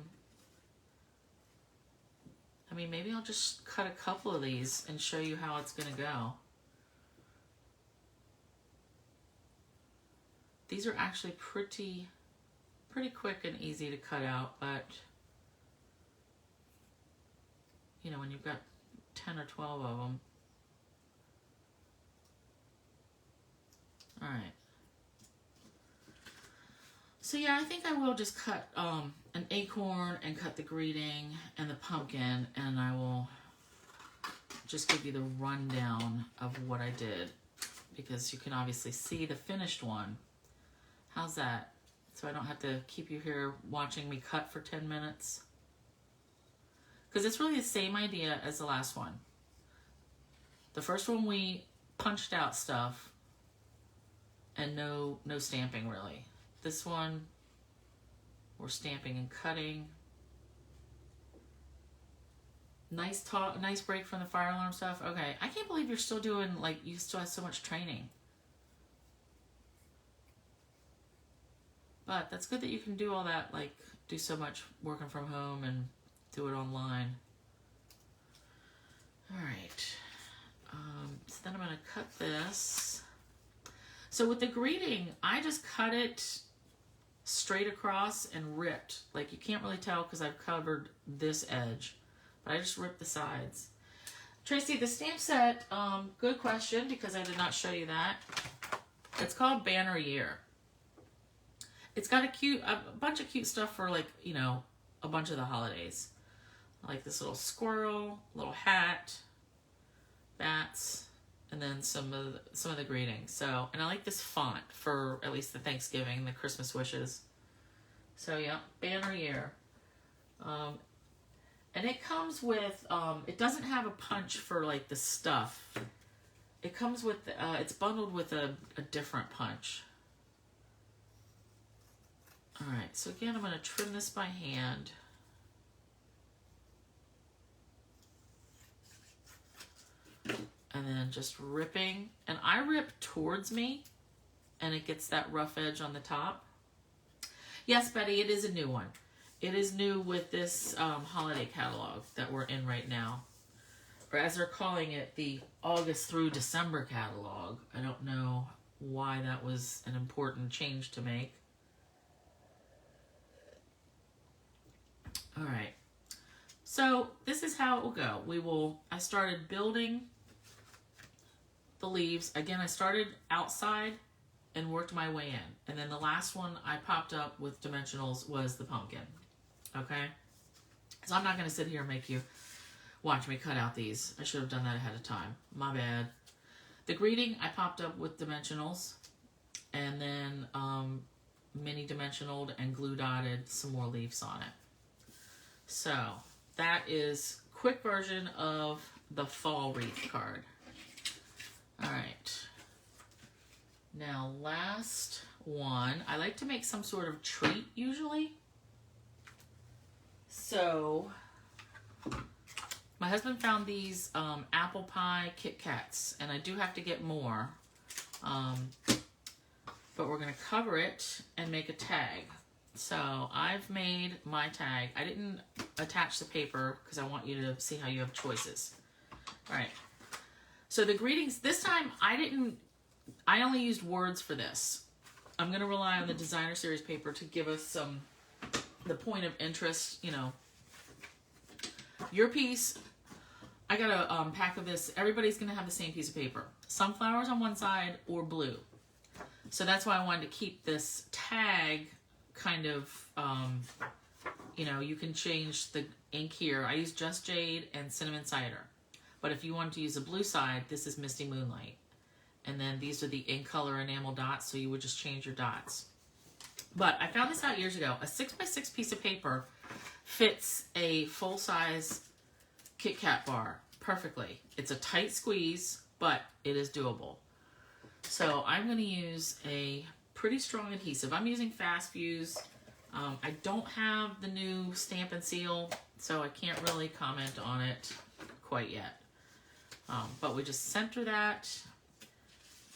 mean, maybe I'll just cut a couple of these and show you how it's going to go. These are actually pretty quick and easy to cut out, but you know, when you've got 10 or 12 of them. All right. So yeah, I think I will just cut an acorn and cut the greeting and the pumpkin, and I will just give you the rundown of what I did, because you can obviously see the finished one. How's that? So I don't have to keep you here watching me cut for 10 minutes. Because it's really the same idea as the last one. The first one we punched out stuff and no stamping really. This one, we're stamping and cutting. Nice talk, nice break from the fire alarm stuff. Okay, I can't believe you're still doing, like, you still have so much training. But that's good that you can do all that, like, do so much working from home and do it online. All right. So then I'm going to cut this. So with the greeting, I just cut it straight across and ripped. Like, you can't really tell because I've covered this edge. But I just ripped the sides. Tracy, the stamp set, good question because I did not show you that. It's called Banner Year. It's got a bunch of cute stuff for, like, you know, a bunch of the holidays. Like this little squirrel, little hat, bats, and then some of the greetings. So, and I like this font for at least the Thanksgiving, the Christmas wishes. So yeah, Banner Year. And it comes with, it doesn't have a punch for, like, the stuff. It comes with, it's bundled with a different punch. All right, so again, I'm going to trim this by hand. And then just ripping. And I rip towards me, and it gets that rough edge on the top. Yes, Betty, it is a new one. It is new with this holiday catalog that we're in right now. Or as they're calling it, the August through December catalog. I don't know why that was an important change to make. All right. So this is how it will go. I started building the leaves. Again, I started outside and worked my way in. And then the last one I popped up with dimensionals was the pumpkin. Okay, so I'm not going to sit here and make you watch me cut out these. I should have done that ahead of time. My bad. The greeting, I popped up with dimensionals and then mini dimensionaled and glue dotted some more leaves on it. So that is quick version of the fall wreath card. All right. Now last one. I like to make some sort of treat usually. So, my husband found these apple pie Kit Kats, and I do have to get more. But we're going to cover it and make a tag. So, I've made my tag. I didn't attach the paper because I want you to see how you have choices. All right. So, the greetings, this time I only used words for this. I'm going to rely on the designer series paper to give us the point of interest, you know. Your piece, I got a pack of this. Everybody's going to have the same piece of paper. Sunflowers on one side or blue. So that's why I wanted to keep this tag kind of, you know, you can change the ink here. I use Just Jade and Cinnamon Cider. But if you want to use a blue side, this is Misty Moonlight. And then these are the ink color enamel dots, so you would just change your dots. But I found this out years ago. A 6x6 piece of paper fits a full-size Kit Kat bar perfectly. It's a tight squeeze, but it is doable. So I'm going to use a pretty strong adhesive. I'm using Fast Fuse. I don't have the new Stamp and Seal, so I can't really comment on it quite yet. But we just center that,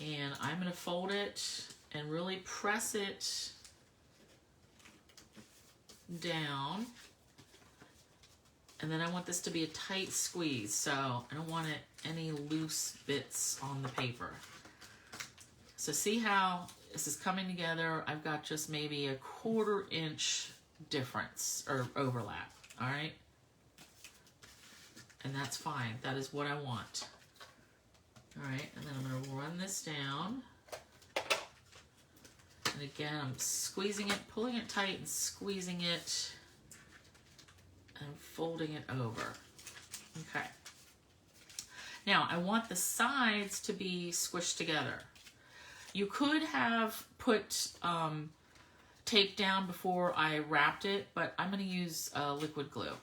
and I'm going to fold it and really press it down. And then I want this to be a tight squeeze, so I don't want any loose bits on the paper. So see how this is coming together? I've got just maybe a 1/4 inch difference or overlap, all right? And that's fine. That is what I want. All right, and then I'm going to run this down. And again, I'm squeezing it, pulling it tight and squeezing it and folding it over. Okay. Now, I want the sides to be squished together. You could have put tape down before I wrapped it, but I'm going to use liquid glue.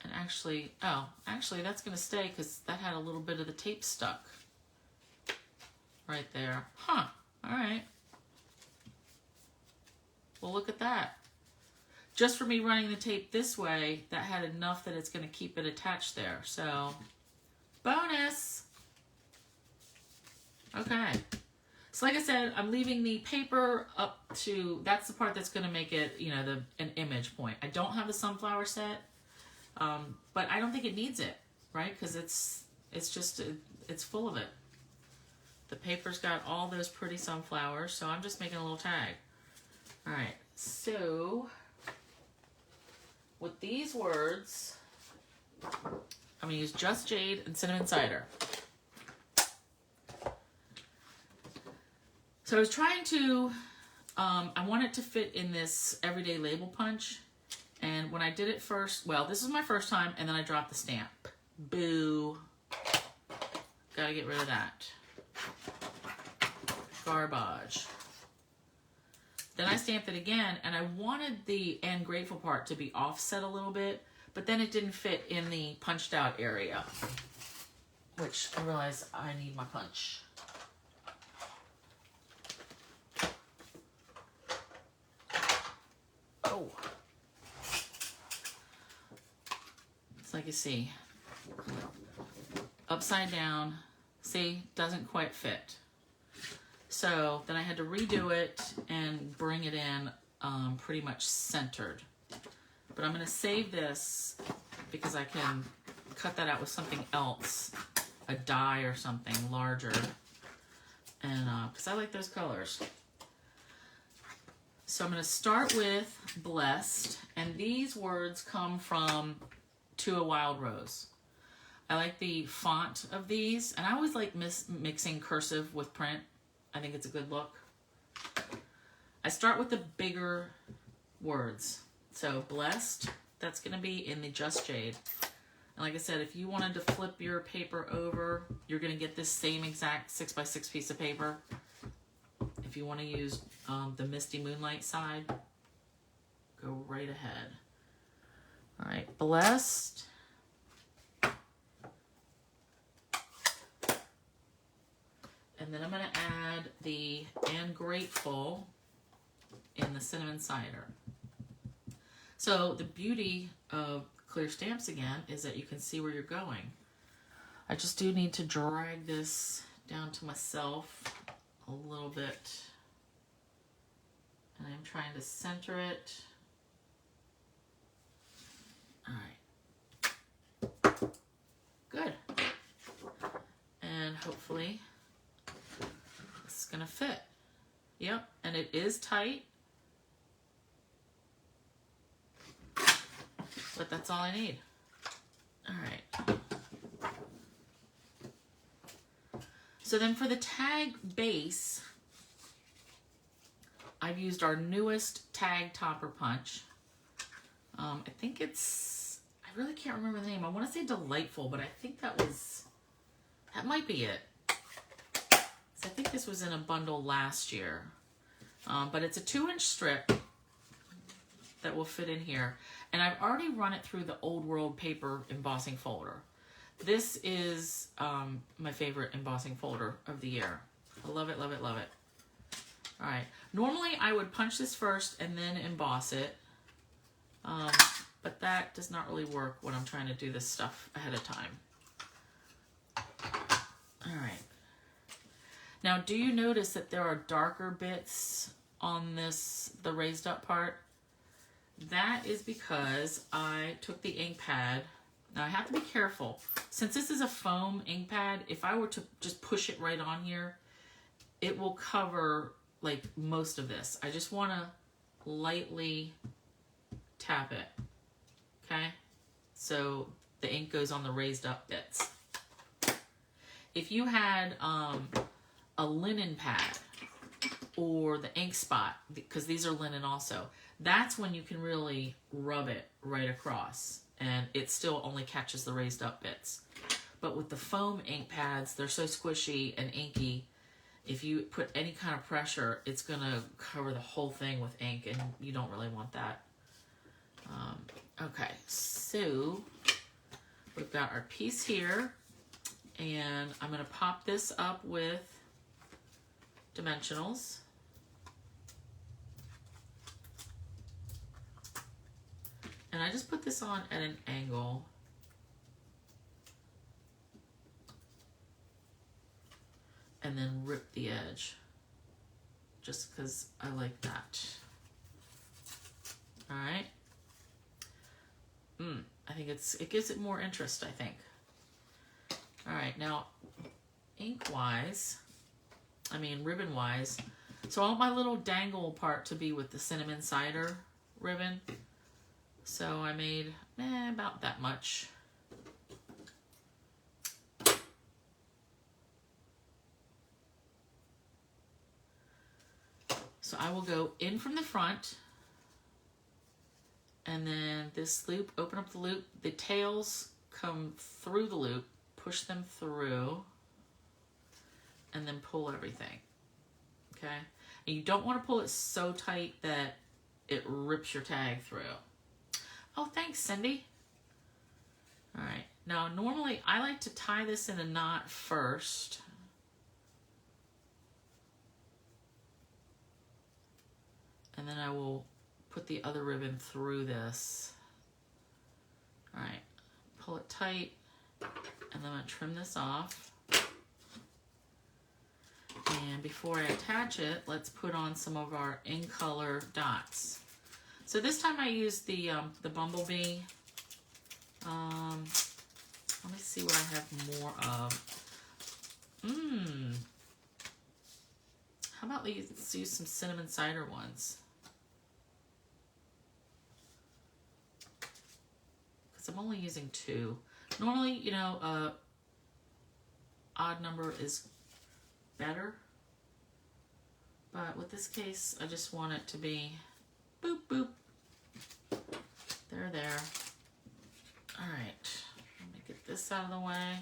And actually that's going to stay because that had a little bit of the tape stuck right there. Huh. All right. Well, look at that. Just for me running the tape this way, that had enough that it's going to keep it attached there. So, bonus. Okay. So like I said, I'm leaving the paper up to, that's the part that's going to make it, you know, an image point. I don't have the sunflower set, but I don't think it needs it, right? Because it's full of it. The paper's got all those pretty sunflowers, so I'm just making a little tag. All right, so with these words, I'm going to use Just Jade and Cinnamon Cider. So I was trying to, I want it to fit in this everyday label punch. And when I did it first, well, this is my first time, and then I dropped the stamp. Boo. Gotta get rid of that. Garbage. Then I stamped it again, and I wanted the "and grateful" part to be offset a little bit, but then it didn't fit in the punched out area, which I realized I need my punch. Oh. It's like you see, upside down, see, doesn't quite fit. So then I had to redo it and bring it in pretty much centered. But I'm going to save this because I can cut that out with something else, a die or something larger, and because I like those colors. So I'm going to start with Blessed, and these words come from To a Wild Rose. I like the font of these, and I always like mixing cursive with print. I think it's a good look. I start with the bigger words. So Blessed, that's going to be in the Just Jade. And like I said, if you wanted to flip your paper over, you're going to get this same exact 6x6 piece of paper. If you want to use the Misty Moonlight side, go right ahead. All right, Blessed. And then I'm going to add the "and grateful" in the Cinnamon Cider. So the beauty of clear stamps again is that you can see where you're going. I just do need to drag this down to myself a little bit. And I'm trying to center it. All right. Good. And hopefully it's gonna fit. Yep, and it is tight. But that's all I need. All right. So then for the tag base, I've used our newest tag topper punch. I think it's, I really can't remember the name. I want to say Delightful, but I think that might be it. So I think this was in a bundle last year. But it's a 2-inch strip that will fit in here. And I've already run it through the Old World paper embossing folder. This is my favorite embossing folder of the year. I love it, love it, love it. All right. Normally I would punch this first and then emboss it. But that does not really work when I'm trying to do this stuff ahead of time. All right. Now, do you notice that there are darker bits on the raised up part? That is because I took the ink pad. Now I have to be careful. Since this is a foam ink pad, if I were to just push it right on here, it will cover like most of this. I just want to lightly tap it. Okay? So the ink goes on the raised up bits. If you had a linen pad or the ink spot, because these are linen also, that's when you can really rub it right across and it still only catches the raised up bits. But with the foam ink pads, they're so squishy and inky, if you put any kind of pressure, it's gonna cover the whole thing with ink and you don't really want that. Okay, so we've got our piece here and I'm gonna pop this up with dimensionals. I just put this on at an angle. And then rip the edge. Just because I like that. All right. I think it gives it more interest, I think. All right, now ink-wise, ribbon-wise, so I want my little dangle part to be with the cinnamon cider ribbon. So I made about that much. So I will go in from the front, and then this loop, open up the loop, the tails come through the loop, push them through, and then pull everything, okay? And you don't want to pull it so tight that it rips your tag through. Oh, thanks, Cindy. All right, now normally I like to tie this in a knot first. And then I will put the other ribbon through this. All right, pull it tight, and then I'm gonna trim this off. And before I attach it, let's put on some of our in color dots. So this time I used the bumblebee. Let me see what I have more of. How about let's use some cinnamon cider ones? Because I'm only using 2. Normally, you know, odd number is better. But with this case, I just want it to be boop, boop. There, there. All right, let me get this out of the way.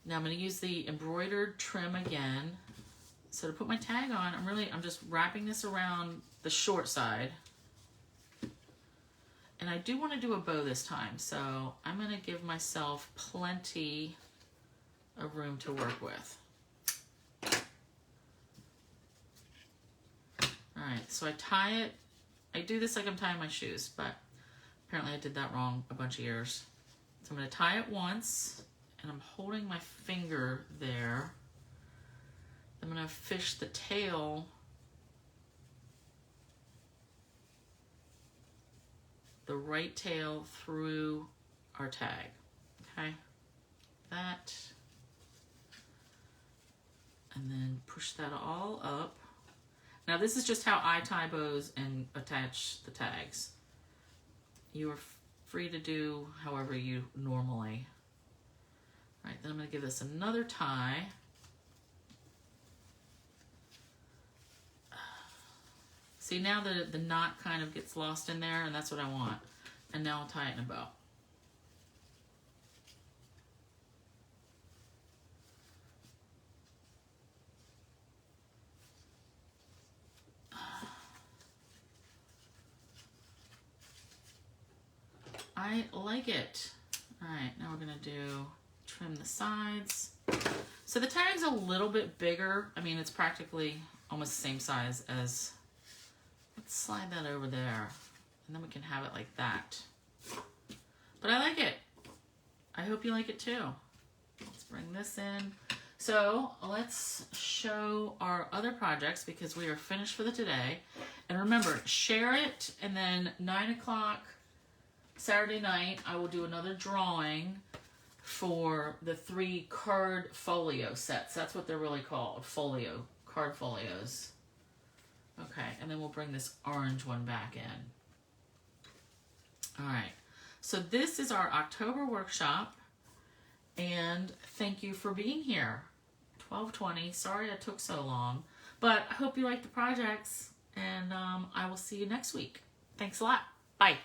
Now I'm going to use the embroidered trim again. So to put my tag on, I'm just wrapping this around the short side. And I do want to do a bow this time, so I'm going to give myself plenty of room to work with. All right, so I tie it. I do this like I'm tying my shoes, but apparently I did that wrong a bunch of years. So I'm going to tie it once, and I'm holding my finger there. I'm going to fish the tail the right tail through our tag, okay? That, and then push that all up. Now this is just how I tie bows and attach the tags. You are free to do however you normally. All right, then I'm gonna give this another tie. See, now the knot kind of gets lost in there, and that's what I want. And now I'll tie it in a bow. I like it. All right, now we're gonna trim the sides. So the tag's a little bit bigger. I mean, it's practically almost the same size as, let's slide that over there, and then we can have it like that. But I like it. I hope you like it too. Let's bring this in. So let's show our other projects because we are finished for the today. And remember, share it, and then 9 o'clock Saturday night, I will do another drawing for the 3 card folio sets. That's what they're really called, card folios. Okay, and then we'll bring this orange one back in. All right, so this is our October workshop, and thank you for being here. 12:20, sorry I took so long, but I hope you like the projects, and I will see you next week. Thanks a lot. Bye.